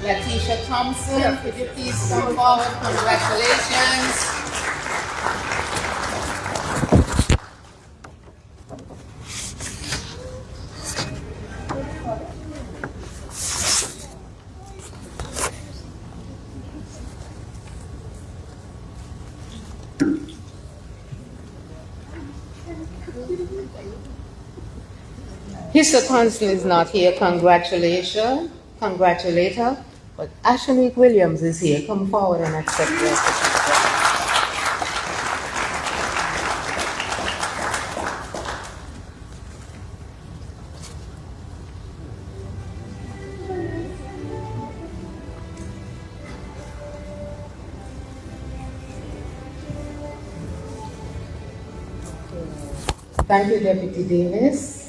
Speaker 12: Latisha Thompson, could you please come forward? Congratulations. Mr. Thompson is not here. Congratulate her. But Ashley Williams is here. Come forward and accept your certificate. Thank you, Deputy Davis.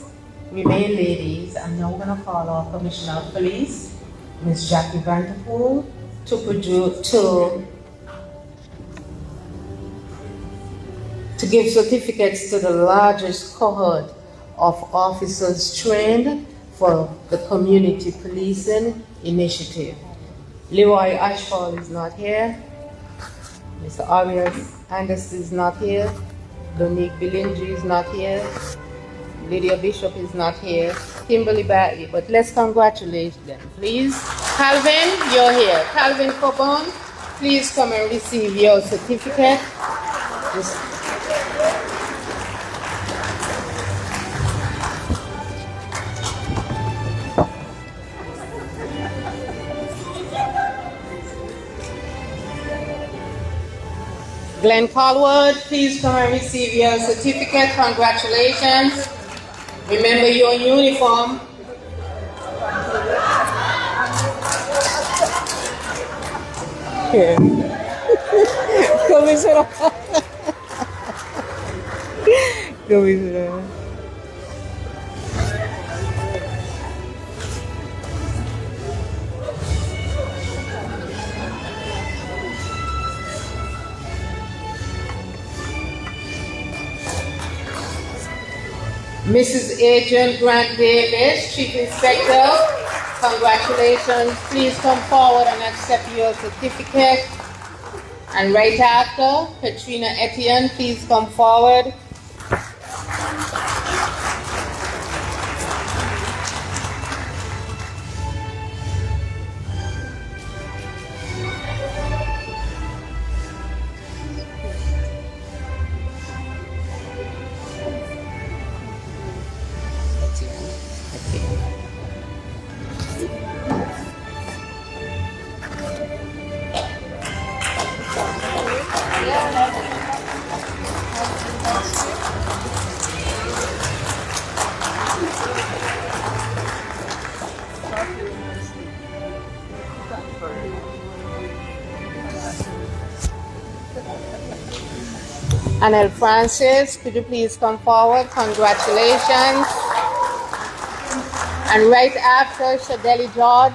Speaker 12: Remain ladies. I'm now going to call our Commissioner of Police, Ms. Jackie Vanderpool, to give certificates to the largest cohort of officers trained for the Community Policing Initiative. Leroy Ashford is not here. Mr. Arias Anderson is not here. Donique Bilinji is not here. Lydia Bishop is not here. Kimberly Batley, but let's congratulate them, please. Calvin, you're here. Calvin Cobon, please come and receive your certificate. Glenn Colwood, please come and receive your certificate. Congratulations. Remember your uniform. Here. Commissioner. Commissioner. Mrs. Agent Grant Davis, Chief Inspector, congratulations. Please come forward and accept your certificate. And right after, Katrina Etienne, please come forward. Anel Francis, could you please come forward? Congratulations. And right after, Shadeli George.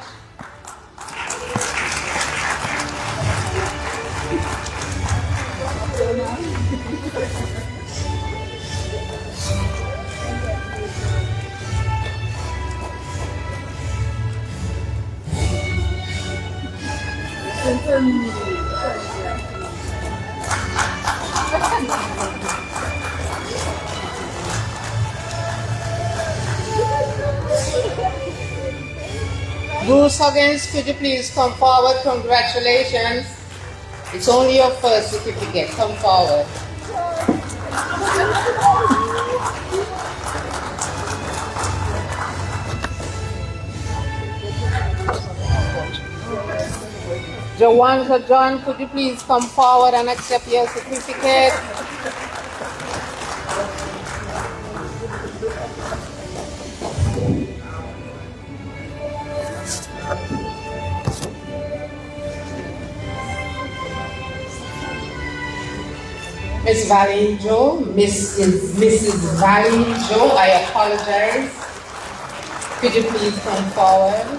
Speaker 12: Bruce Huggins, could you please come forward? Congratulations. It's only your first certificate. Come forward. Jawanka John, could you please come forward and accept your certificate? Miss Valinjo, Mrs. Valinjo, I apologize. Could you please come forward?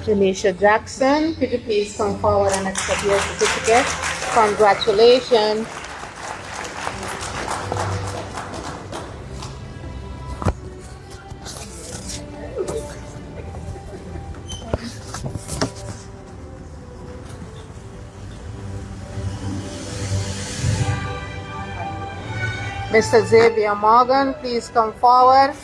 Speaker 12: Janisha Jackson, could you please come forward and accept your certificate? Congratulations. Mr. Xavier Morgan, please come forward.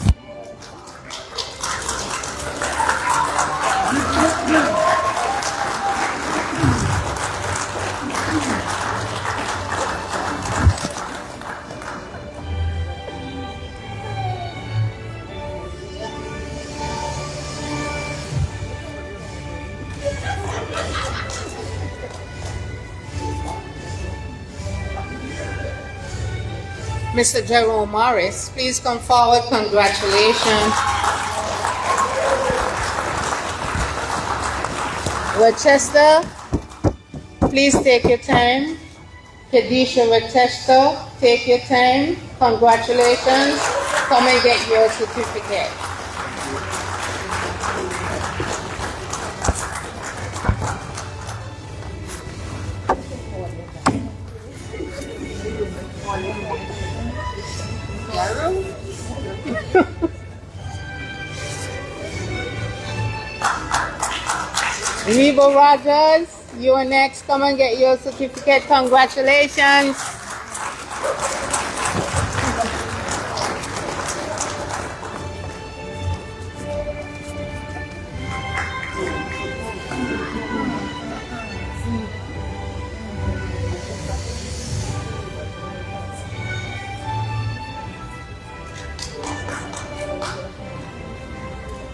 Speaker 12: Mr. Jerome Morris, please come forward. Congratulations. Rochester, please take your time. Kedisha Rochester, take your time. Congratulations. Come and get your certificate. Reba Rogers, you are next. Come and get your certificate. Congratulations.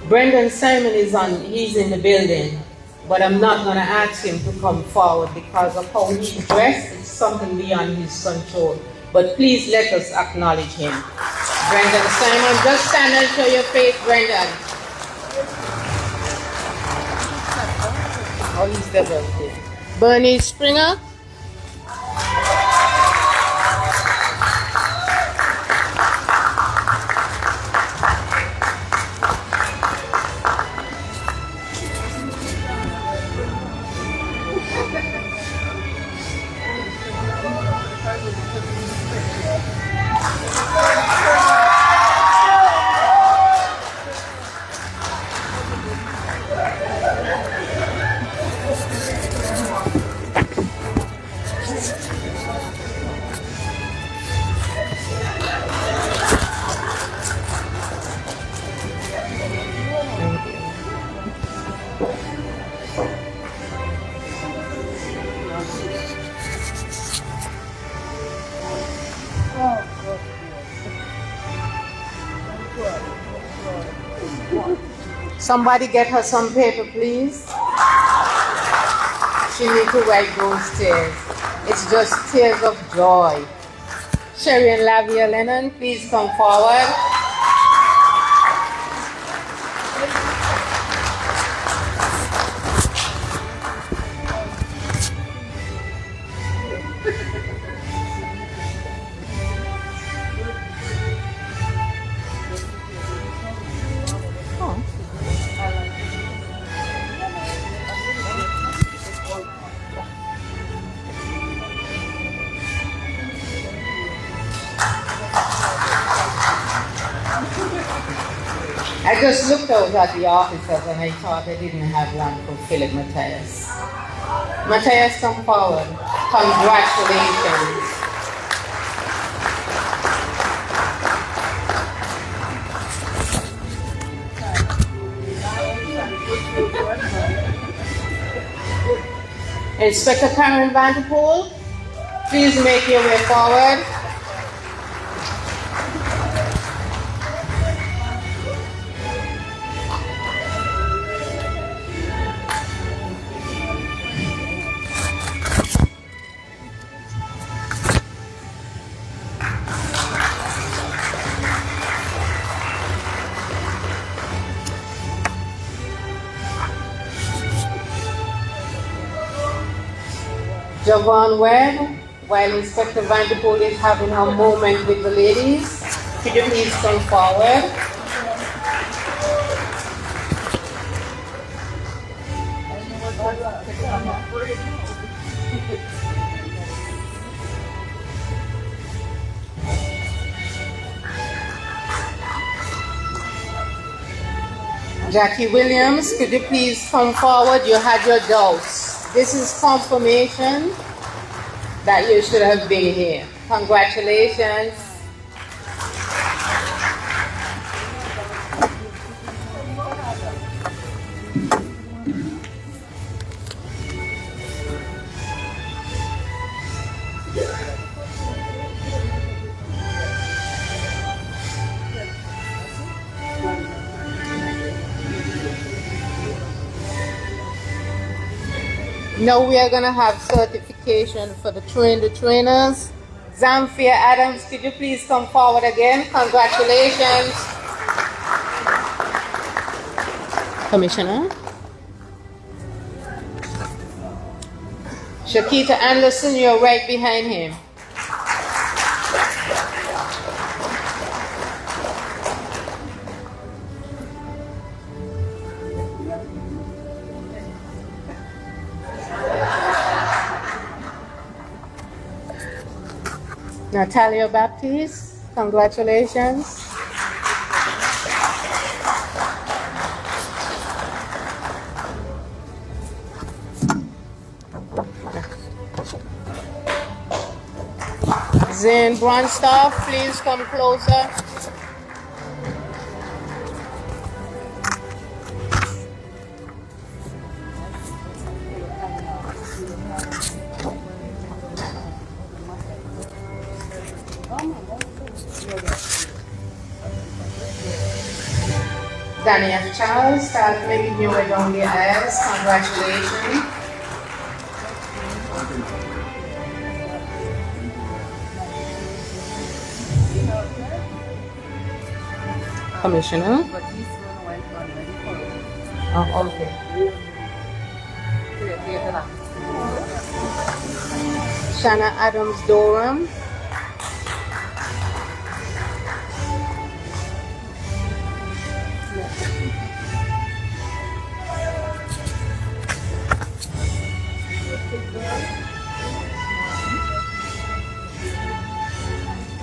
Speaker 12: Brendan Simon he's in the building, but I'm not going to ask him to come forward because of how he's dressed. It's something beyond his control. But please let us acknowledge him. Brendan Simon, just stand and show your face, Brendan. Oh, he's the birthday. Bernie Springer. Somebody get her some paper, please. She needs to wipe those tears. It's just tears of joy. Sherry and Lavia Lennon, please come forward. I just looked over at the officers and I thought they didn't have one for Philip Matthias. Matthias, come forward. Congratulations. Inspector Karen Vanderpool, please make your way forward. Javon Webb, while Inspector Vanderpool is having her moment with the ladies, could you please come forward? Jackie Williams, could you please come forward? You had your doubts. This is confirmation that you should have been here. Congratulations. Now we are going to have certification for the trainers. Zamfia Adams, could you please come forward again? Congratulations. Commissioner. Shakita Anderson, you're right behind him. Natalia Baptiste, congratulations. Zane Bronstaff, please come closer. Danny F. Charles, start making your way down the aisles. Congratulations. Commissioner. Oh, okay. Shanna Adams Durham.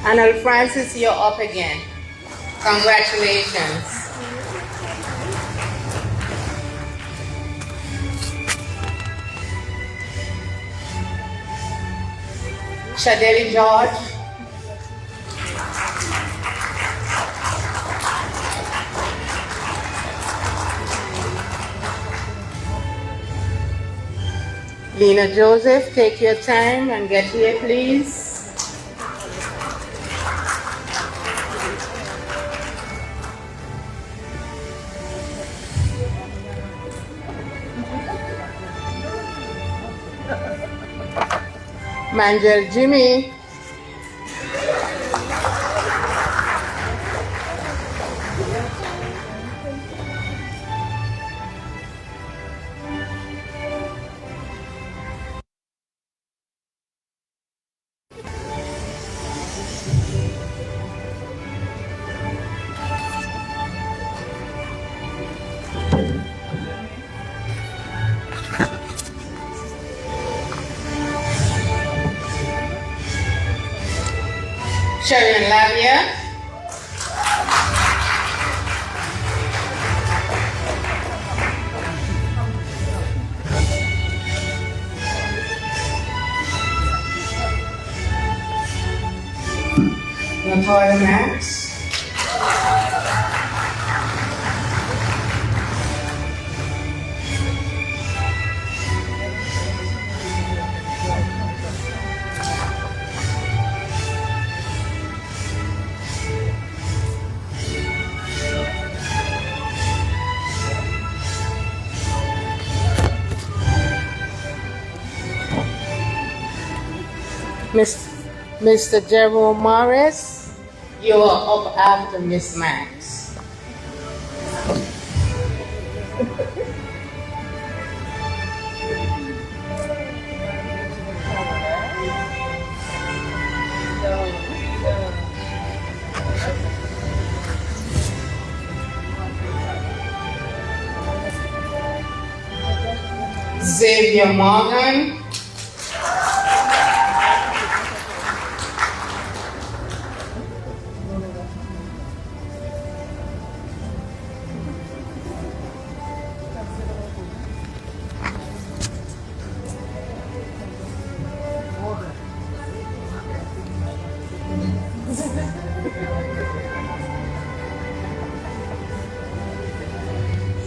Speaker 12: Arnold Francis, you're up again. Congratulations. Shadeli George. Lena Joseph, take your time and get here, please. Mangel Jimmy. Sharon Lavia. Latoya Max. Mr. Jerome Morris, you are up after Miss Max. Xavier Morgan,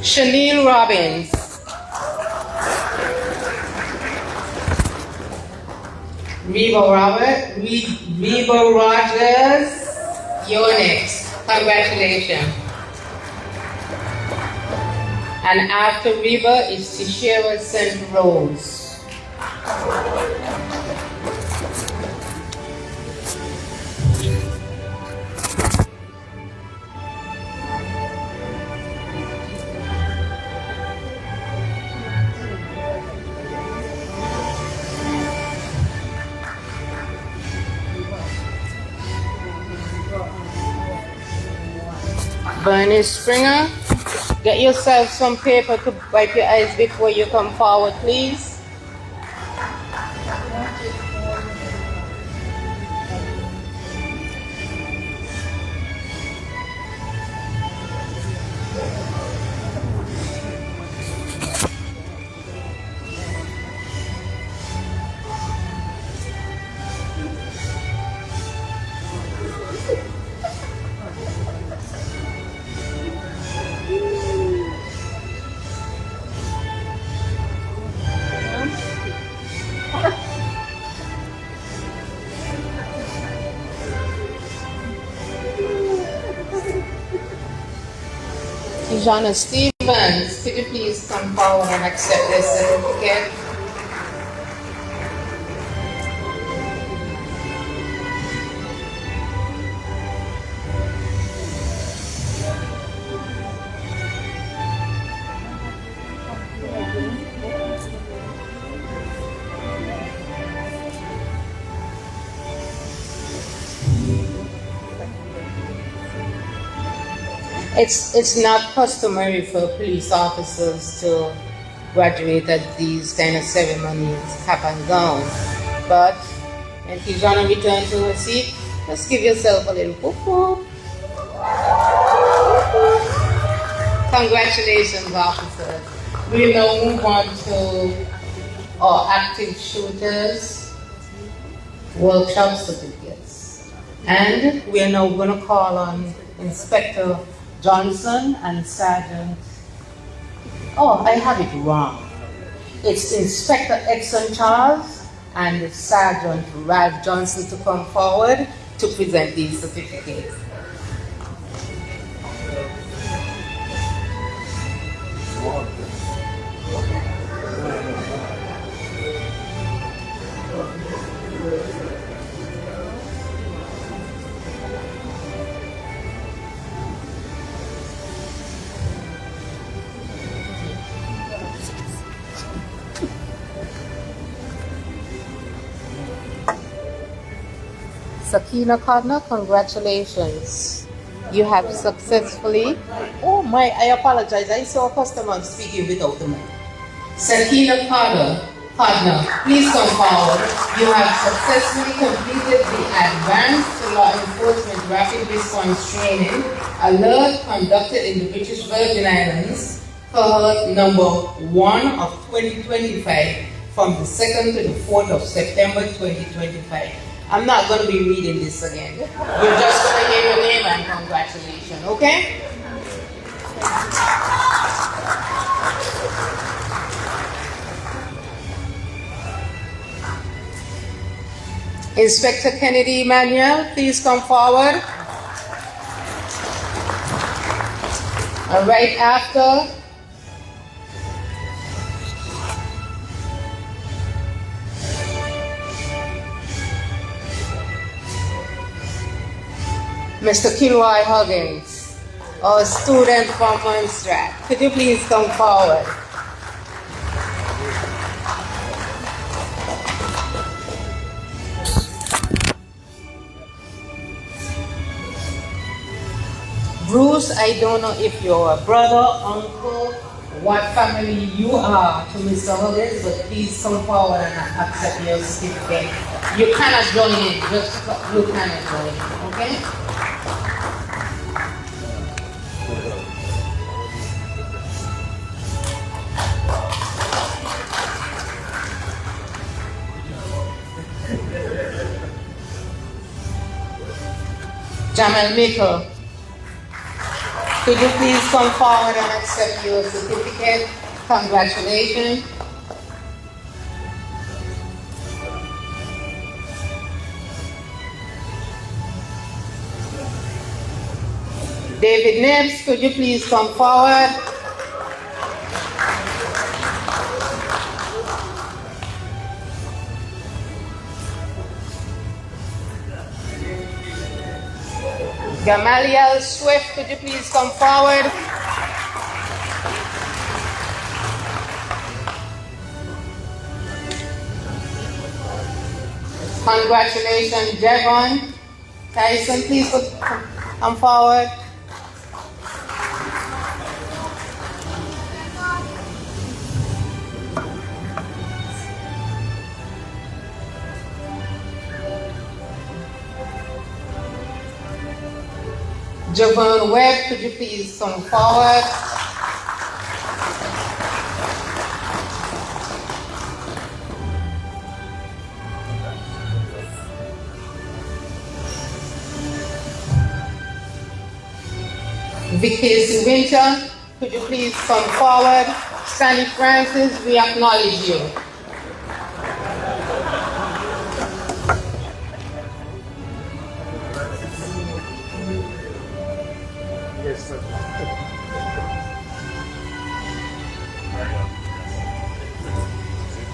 Speaker 12: Shanil Robbins, Reba Rogers, you're next. Congratulations. And after Reba is Tishera St. Rose. Bernie Springer, get yourself some paper to wipe your eyes before you come forward, please. Jana Stevens, could you please come forward and accept this certificate? It's not customary for police officers to graduate at these kind of ceremonies, cap and gown. But when Kijana returns to her seat, just give yourself a little whoop whoop. Congratulations, officers. We now move on to our active shooters workshop certificates. And we are now going to call on Inspector Johnson and Sergeant, oh, I have it wrong. It's Inspector Exxon Charles and Sergeant Ralph Johnson to come forward to present these certificates. Sakina Cardinal, congratulations. You have successfully, oh my, I apologize, I saw a customer speaking without the mic. Sakina Cardinal, please come forward. You have successfully completed the Advanced Law Enforcement Rapid Response Training Alert conducted in the British Virgin Islands, cohort number 1 of 2025 from the 2nd to the 4th of September 2025. I'm not going to be reading this again. You're just going to hear your name and congratulations, okay? Inspector Kennedy Emmanuel, please come forward. And right after, Mr. Kilroy Huggins, our student from Montserrat. Could you please come forward? Bruce, I don't know if you're a brother, uncle, what family you are to Mr. Huggins, but please come forward and accept your certificate. You cannot join in, just you cannot join in, okay? Jamal Miko, could you please come forward and accept your certificate? Congratulations. David Nibbs, could you please come forward? Gamaliel Swift, could you please come forward? Congratulations, Devon. Tyson, please come forward. Javon Webb, could you please come forward? Vicky Winter, could you please come forward? Stanley Francis, we acknowledge you.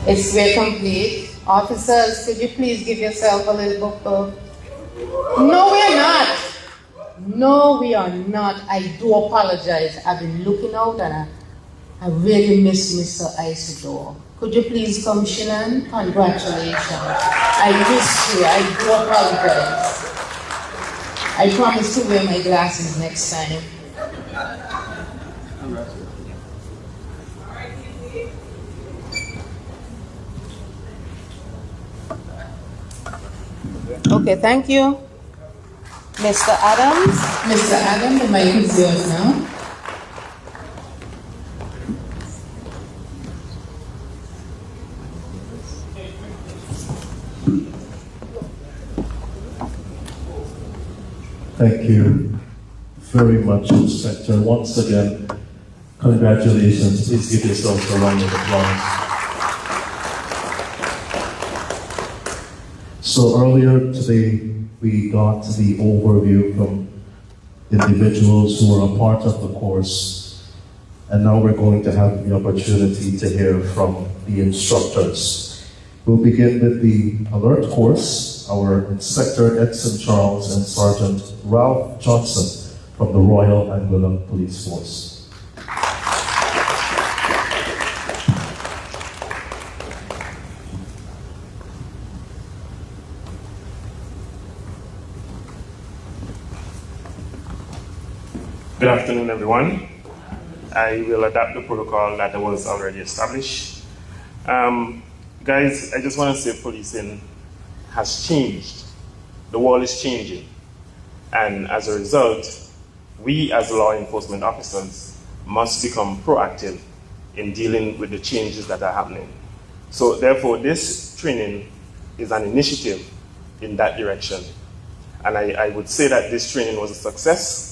Speaker 12: It's very complete. Officers, could you please give yourself a little book of... No, we're not. No, we are not. I do apologize. I've been looking out and I really miss Mr. Isidore. Could you please come, Shannon? Congratulations. I miss you. I do apologize. I promise to wear my glasses next time. Okay, thank you. Mr. Adams? Mr. Adams, the mic is yours now.
Speaker 2: Thank you very much, Inspector. Once again, congratulations. Please give yourself a round of applause. So earlier today, we got the overview from individuals who were a part of the course, and now we're going to have the opportunity to hear from the instructors. We'll begin with the alert course. Our Inspector Edson Charles and Sergeant Ralph Johnson from the Royal Anguilla Police Force.
Speaker 13: Good afternoon, everyone. I will adapt the protocol that was already established. Guys, I just want to say policing has changed. The world is changing. And as a result, we as law enforcement officers must become proactive in dealing with the changes that are happening. So therefore, this training is an initiative in that direction. And I would say that this training was a success.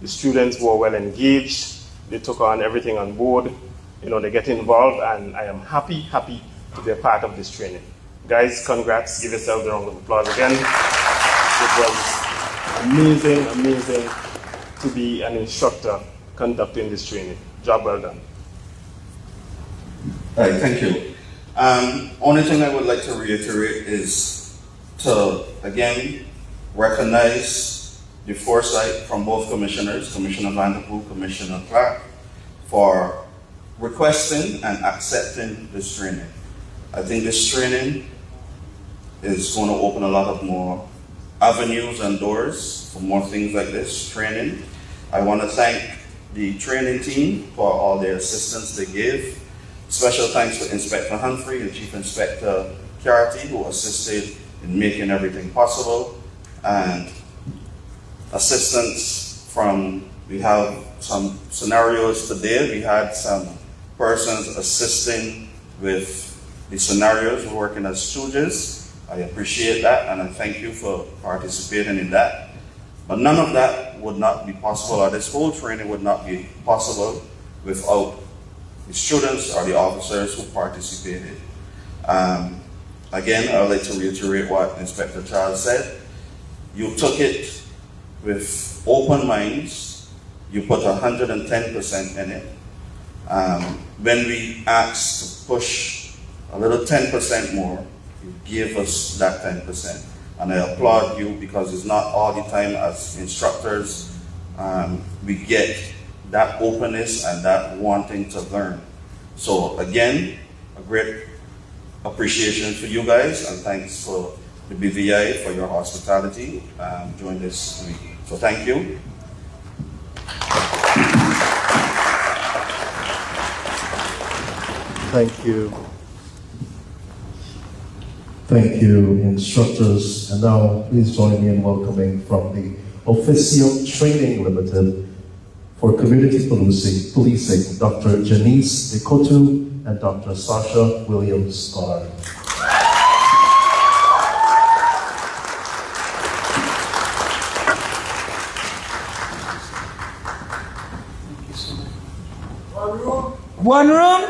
Speaker 13: The students were well engaged. They took on everything on board. They get involved, and I am happy to be a part of this training. Guys, congrats. Give yourselves a round of applause again. It was amazing to be an instructor conducting this training. Job well done.
Speaker 11: All right, thank you. Only thing I would like to reiterate is to, again, recognize the foresight from both commissioners, Commissioner Vanderpool, Commissioner Clark, for requesting and accepting this training. I think this training is going to open a lot of more avenues and doors for more things like this training. I want to thank the training team for all their assistance they gave. Special thanks to Inspector Humphrey and Chief Inspector Carty, who assisted in making everything possible, and assistance from, we have some scenarios today. We had some persons assisting with the scenarios, working as stooges. I appreciate that, and I thank you for participating in that. But none of that would not be possible, or this whole training would not be possible without the students or the officers who participated. Again, I would like to reiterate what Inspector Charles said. You took it with open minds. You put 110% in it. When we asked to push a little 10% more, you gave us that 10%. And I applaud you, because it's not all the time as instructors we get that openness and that wanting to learn. So again, a great appreciation for you guys, and thanks for the BVI for your hospitality during this week. So thank you.
Speaker 2: Thank you. Thank you, instructors. And now, please join me in welcoming from the Officium Training Limited for Community Policing, Dr. Janice Ikotu and Dr. Sasha Williams-Goddard.
Speaker 6: One room?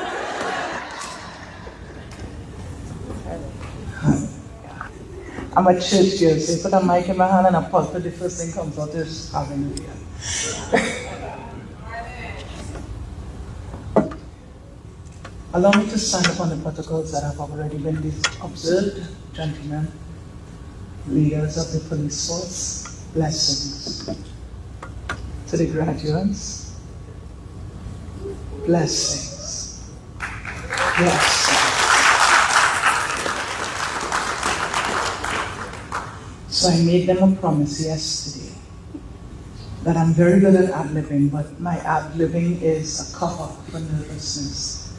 Speaker 6: I'm a church girl, so you put a mic in my hand and a pulpit, the first thing comes out is hallelujah. Allow me to sign upon the protocols that have already been observed, gentlemen, leaders of the police force. Blessings to the graduates. Blessings. Blessings. So I made them a promise yesterday that I'm very good at ad-libbing, but my ad-libbing is a cover for nervousness.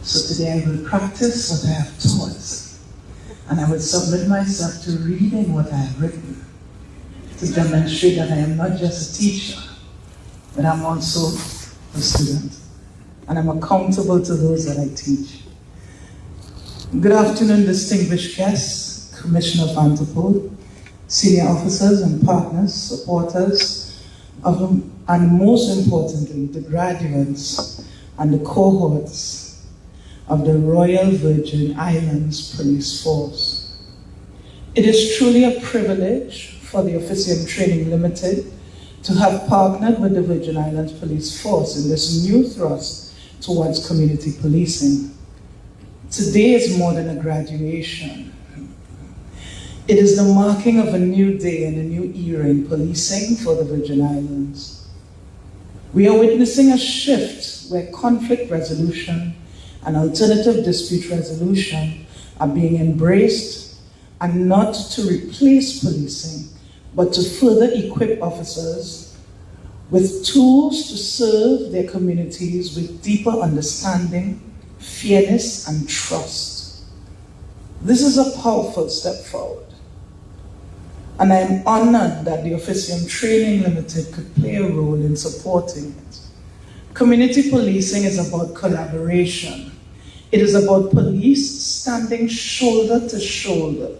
Speaker 6: So today I will practice what I have taught, and I will submit myself to reading what I have written to demonstrate that I am not just a teacher, but I'm also a student, and I'm accountable to those that I teach. Good afternoon, distinguished guests, Commissioner Vanderpool, senior officers and partners, supporters of them, and most importantly, the graduates and the cohorts of the Royal Virgin Islands Police Force. It is truly a privilege for the Officium Training Limited to have partnered with the Virgin Islands Police Force in this new thrust towards community policing. Today is more than a graduation. It is the marking of a new day and a new era in policing for the Virgin Islands. We are witnessing a shift where conflict resolution and alternative dispute resolution are being embraced, and not to replace policing, but to further equip officers with tools to serve their communities with deeper understanding, fairness, and trust. This is a powerful step forward, and I am honored that the Officium Training Limited could play a role in supporting it. Community policing is about collaboration. It is about police standing shoulder to shoulder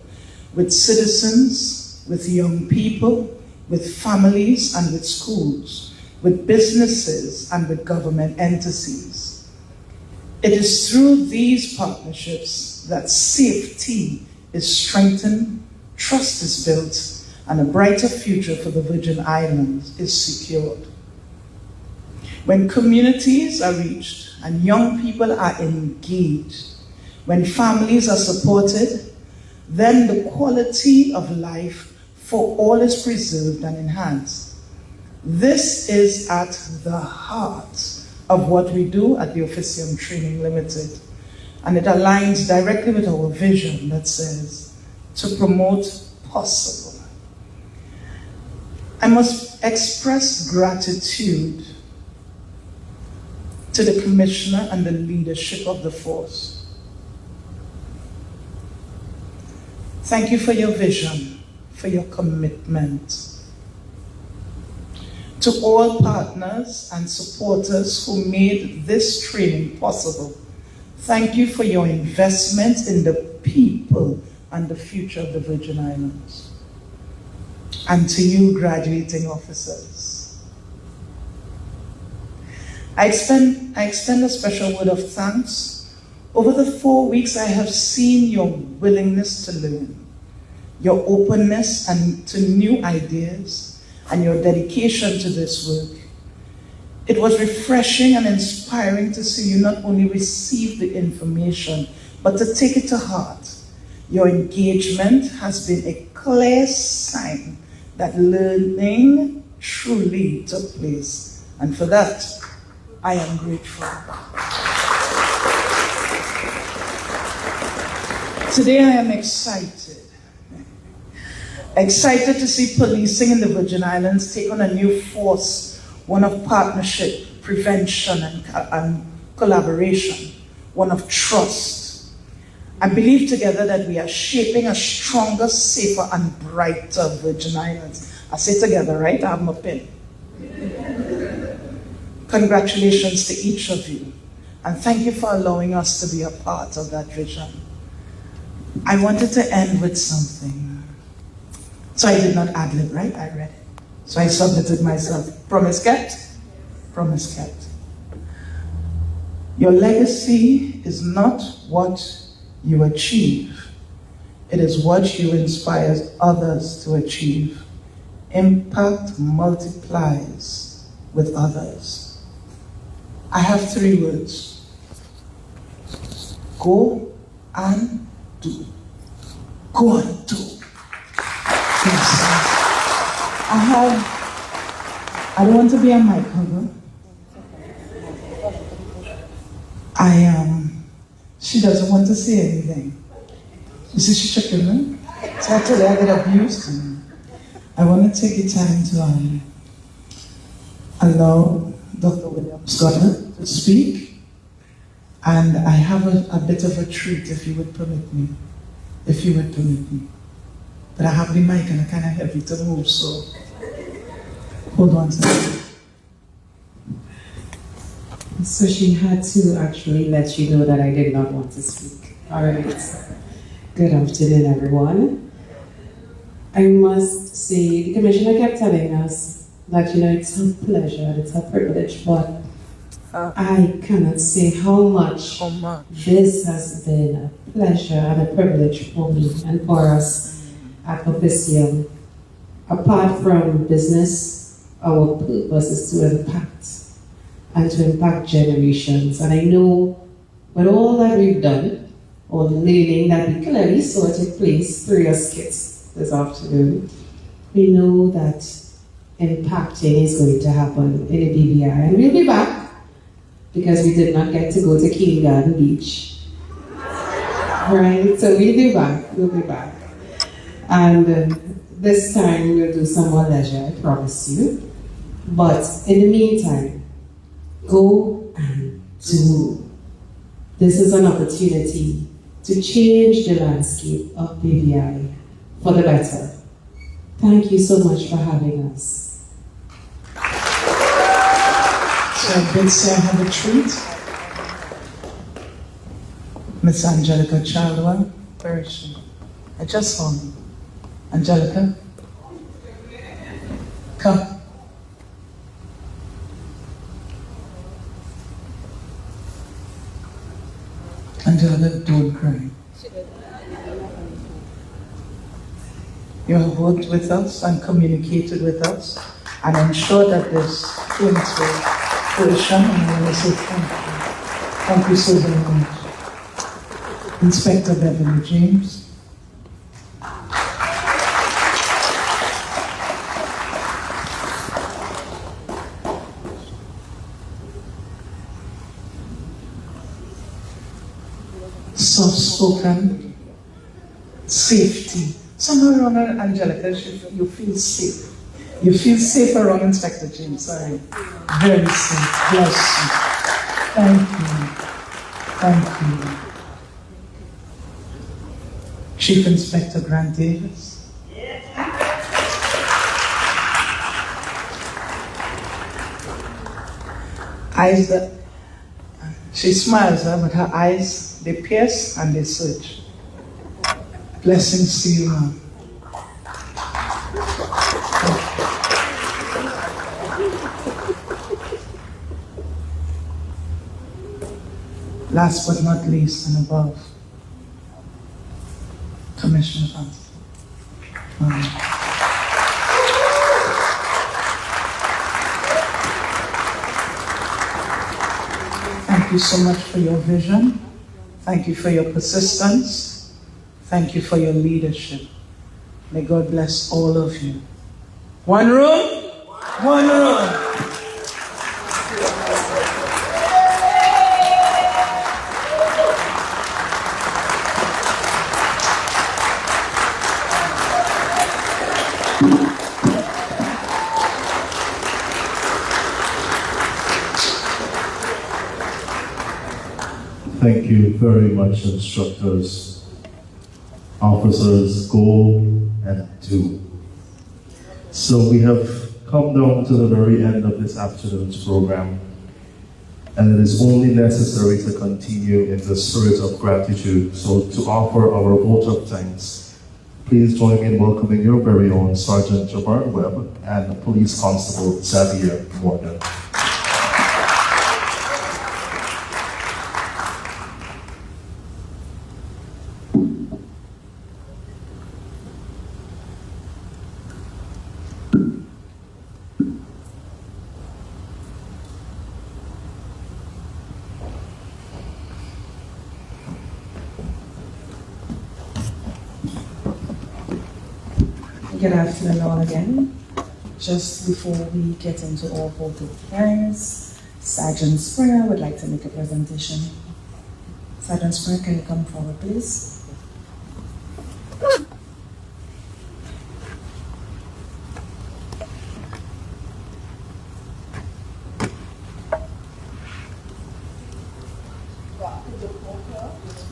Speaker 6: with citizens, with young people, with families and with schools, with businesses and with government entities. It is through these partnerships that safety is strengthened, trust is built, and a brighter future for the Virgin Islands is secured. When communities are reached and young people are engaged, when families are supported, then the quality of life for all is preserved and enhanced. This is at the heart of what we do at the Officium Training Limited, and it aligns directly with our vision that says, to promote possible. I must express gratitude
Speaker 14: to the Commissioner and the leadership of the force. Thank you for your vision, for your commitment. To all partners and supporters who made this training possible, thank you for your investment in the people and the future of the Virgin Islands. And to you, graduating officers, I extend a special word of thanks. Over the 4 weeks, I have seen your willingness to learn, your openness and to new ideas, and your dedication to this work. It was refreshing and inspiring to see you not only receive the information, but to take it to heart. Your engagement has been a clear sign that learning truly took place, and for that, I am grateful. Today I am excited to see policing in the Virgin Islands take on a new force, one of partnership, prevention, and collaboration, one of trust. I believe together that we are shaping a stronger, safer, and brighter Virgin Islands. I say together, right? I have my pen. Congratulations to each of you, and thank you for allowing us to be a part of that vision. I wanted to end with something. So I did not ad-lib, right? I read it. So I submitted myself. Promise kept? Promise kept. Your legacy is not what you achieve. It is what you inspire others to achieve. Impact multiplies with others. I have 3 words. Go and do. Go and do. Yes. I don't want to be a mic hugger. She doesn't want to say anything. You see, she checked me. So I told her I get abused. I want to take the time to allow Dr. Williams-Goddard to speak. And I have a bit of a treat, if you would permit me. If you would permit me. But I have the mic and I kind of heavy to move, so hold on a second.
Speaker 9: So she had to actually let you know that I did not want to speak. All right. Good afternoon, everyone. I must say, the Commissioner kept telling us that, it's a pleasure, it's a privilege, but I cannot say how much this has been a pleasure and a privilege for me and for us at Officium. Apart from business, our purpose is to impact and to impact generations. And I know with all that we've done, all the learning that we clearly saw take place through your skits this afternoon, we know that impacting is going to happen in the BVI. And we'll be back because we did not get to go to King Garden Beach. Right? So we'll be back. And this time we'll do some more leisure, I promise you. But in the meantime, go and do. This is an opportunity to change the landscape of BVI for the better. Thank you so much for having us.
Speaker 14: So I did say I have a treat. Miss Angelica Chaldwell, where is she? I just saw her. Angelica, come. Angelica, don't cry. You have worked with us and communicated with us and ensured that this came to fruition, and I want to say thank you. Thank you so very much. Inspector Beverly James. Soft-spoken, safety. Somewhere around Angelica, you feel safe. You feel safe around Inspector James. Sorry. Very safe. Bless you. Thank you. Thank you. Chief Inspector Grant Davis. Eyes that, she smiles, but her eyes, they pierce and they search. Blessings to you, ma'am. Last but not least and above, Commissioner Constable. Thank you so much for your vision. Thank you for your persistence. Thank you for your leadership. May God bless all of you. One room? One room.
Speaker 2: Thank you very much, instructors. Officers, go and do. So we have come down to the very end of this afternoon's program, and it is only necessary to continue in the spirit of gratitude. So to offer our vote of thanks, please join me in welcoming your very own Sergeant Jabbar Webb and Police Constable Xavier Morgan.
Speaker 15: Good afternoon all again. Just before we get into our vote of thanks, Sergeant Springer would like to make a presentation. Sergeant Springer, can you come forward, please?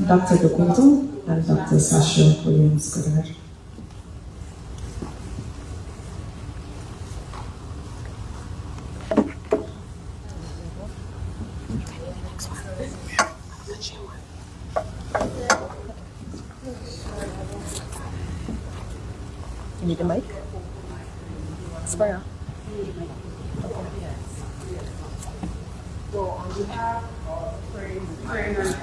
Speaker 15: Dr. Dokuto and Dr. Sasha Williams-Goddard.
Speaker 16: You need a mic? Springer.
Speaker 17: So on behalf of trainers,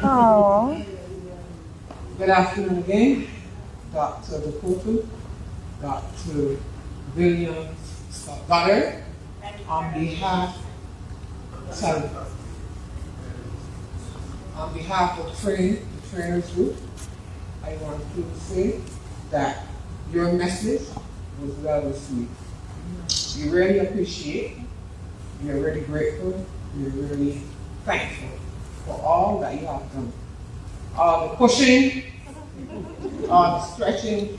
Speaker 16: Aww.
Speaker 17: Good afternoon again, Dr. Dakota, Dr. Williams-Goddard, on behalf of the trainers group, I want to say that your message was well received. We really appreciate, we are really grateful, we are really thankful for all that you have done. All the pushing, all the stretching,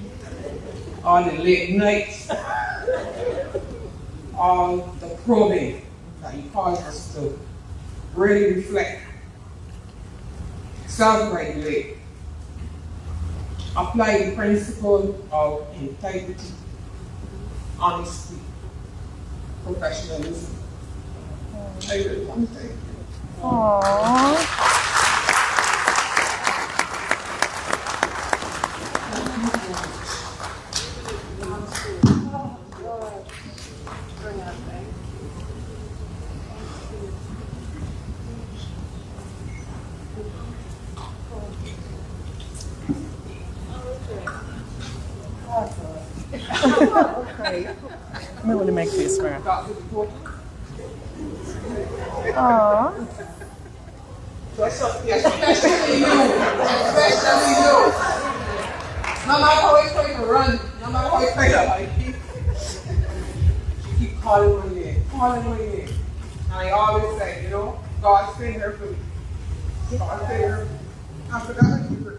Speaker 17: all the late nights, all the probing that you caused us to really reflect, self-regulate, apply the principle of integrity, honesty, professionalism. I really want to thank you.
Speaker 16: Aww. Okay. I'm going to make this for her. Aww.
Speaker 17: Especially you. No matter how it's going to run, no matter how it's going to hide, she keep calling my name. And I always say, you know, God's been here for me. God's been here. After that, I keep her.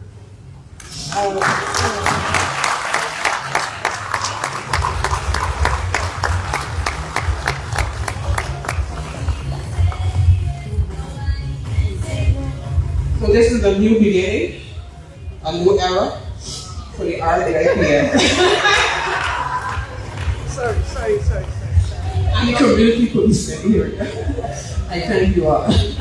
Speaker 17: So this is a new beginning, a new era for the RVIPF. sorry. And the community policemen here. I thank you all.
Speaker 16: Okay,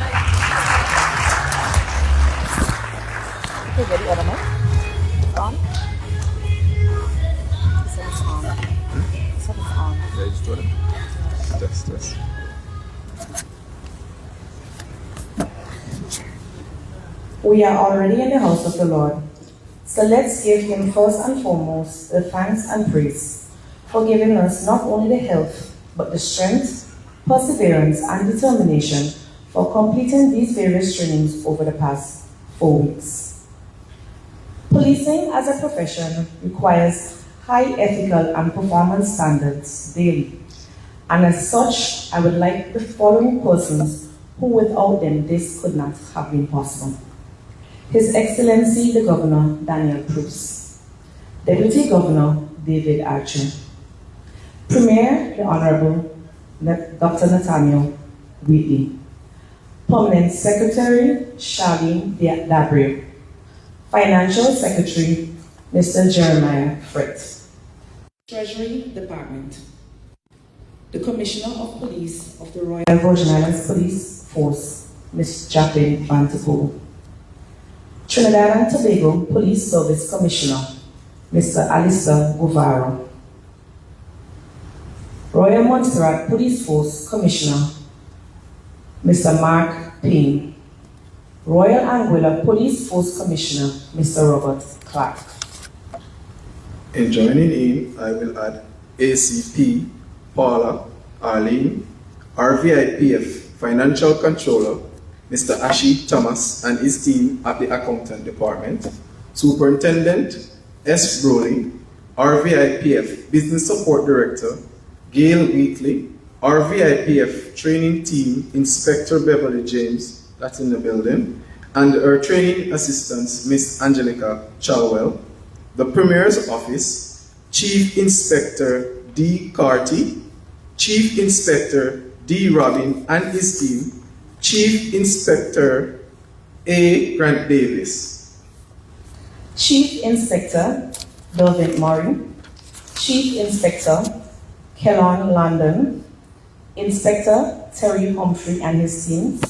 Speaker 16: get the other one. On. This one's on. This one's on.
Speaker 4: Yeah, just do it. Test.
Speaker 9: We are already in the house of the Lord, so let's give him first and foremost the thanks and praise for giving us not only the health, but the strength, perseverance, and determination for completing these various trainings over the past 4 weeks. Policing as a profession requires high ethical and performance standards daily, and as such, I would like the following persons who without them this could not have been possible. His Excellency the Governor Daniel Pruce, Deputy Governor David Archer, Premier the Honorable Dr. Nathaniel Wheatley, Permanent Secretary Charlene Dabrier, Financial Secretary Mr. Jeremiah Frett, Treasury Department, the Commissioner of Police of the Royal Virgin Islands Police Force, Ms. Jacqueline Van Tepol, Trinidad and Tobago Police Service Commissioner, Mr. Alistair Guevara, Royal Montserrat Police Force Commissioner, Mr. Mark Payne, Royal Anguilla Police Force Commissioner, Mr. Robert Clark.
Speaker 18: In joining in, I will add ACP Paula Arlene, RVIPF Financial Controller, Mr. Ashi Thomas and his team at the Accountant Department, Superintendent S. Broley, RVIPF Business Support Director, Gail Wheatley, RVIPF Training Team Inspector Beverly James, that's in the building, and her training assistants, Miss Angelica Chalwell, the Premier's Office, Chief Inspector D. Carty, Chief Inspector D. Robin and his team, Chief Inspector A. Grant Davis,
Speaker 9: Chief Inspector Delvin Murray, Chief Inspector Kellon London, Inspector Terry Humphrey and his team,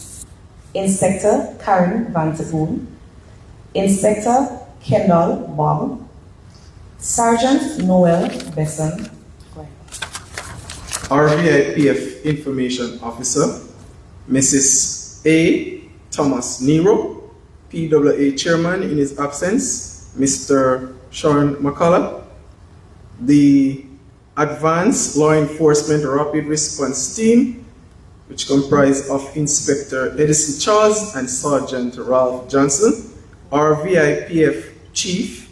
Speaker 9: Inspector Karen Van Tepol, Inspector Kendall Bob, Sergeant Noel Besson,
Speaker 18: RVIPF Information Officer, Mrs. A. Thomas Nero, PWA Chairman in his absence, Mr. Sean McCullough, the Advanced Law Enforcement Rapid Response Team, which comprised of Inspector Edison Charles and Sergeant Ralph Johnson, RVIPF Chief,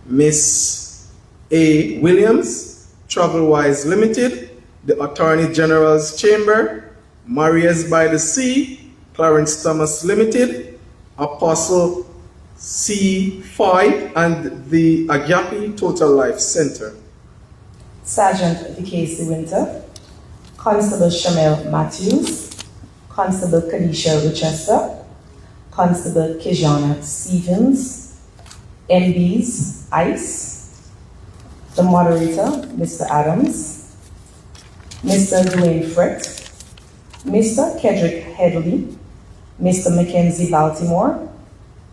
Speaker 18: Miss A. Williams, Travelwise Limited, the Attorney General's Chamber, Marias by the Sea, Clarence Thomas Limited, Apostle C. Foy, and the Agape Total Life Center.
Speaker 9: Sergeant V.K.C. Winter, Constable Shamel Matthews, Constable Kadisha Richester, Constable Kijana Stevens, MBs ICE, the moderator, Mr. Adams, Mr. Dwayne Frett, Mr. Kedrick Headley, Mr. Mackenzie Baltimore,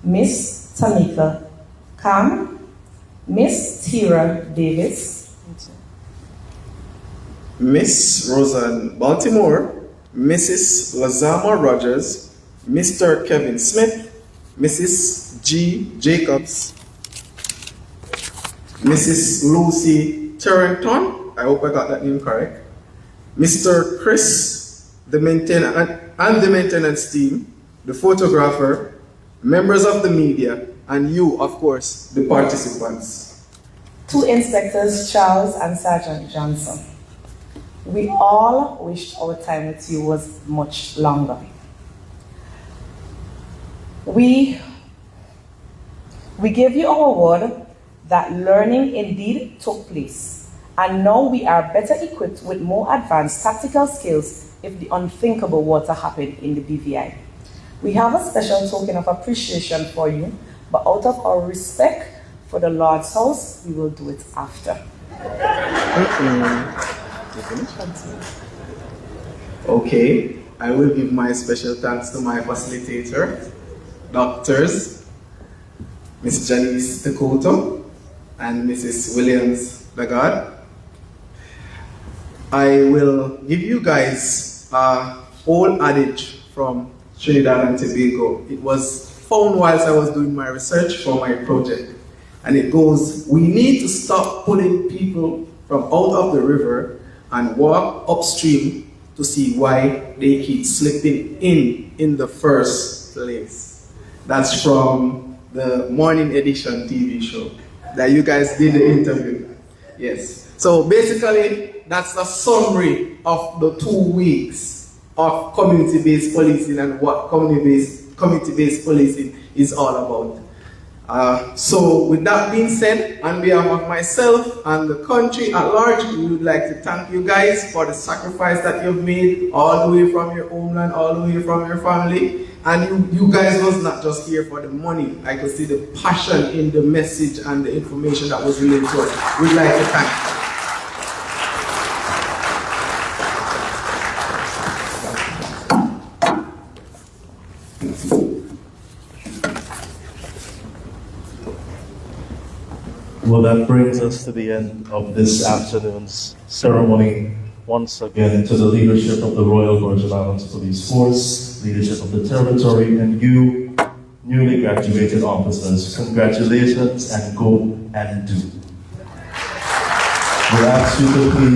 Speaker 9: Miss Tamika Kam, Miss Tira Davis,
Speaker 18: Miss Roseanne Baltimore, Mrs. Lazama Rogers, Mr. Kevin Smith, Mrs. G. Jacobs, Mrs. Lucy Terrenton, I hope I got that name correct, Mr. Chris, the maintenance team, the photographer, members of the media, and you, of course, the participants.
Speaker 9: two inspectors, Charles and Sergeant Johnson. We all wished our time with you was much longer. We gave you our word that learning indeed took place, and now we are better equipped with more advanced tactical skills if the unthinkable were to happen in the BVI.
Speaker 15: We have a special token of appreciation for you, but out of our respect for the Lord's house, we will do it after.
Speaker 18: Okay, I will give my special thanks to my facilitator, doctors, Ms. Janice Dakota and Mrs. Williams Lagarde. I will give you guys an old adage from Trinidad and Tobago. It was found whilst I was doing my research for my project. And it goes, we need to stop pulling people from out of the river and walk upstream to see why they keep slipping in the first place. That's from the Morning Edition TV show that you guys did the interview. Yes. So basically, that's a summary of the 2 weeks of community-based policing and what community-based policing is all about. So with that being said, on behalf of myself and the country at large, we would like to thank you guys for the sacrifice that you've made all the way from your homeland, all the way from your family. And you guys was not just here for the money. I could see the passion in the message and the information that was relayed to us. We'd like to thank you.
Speaker 2: Well, that brings us to the end of this afternoon's ceremony. Once again, to the leadership of the Royal Virgin Islands Police Force, leadership of the territory, and you, newly graduated officers, congratulations and go and do. We'll ask you to please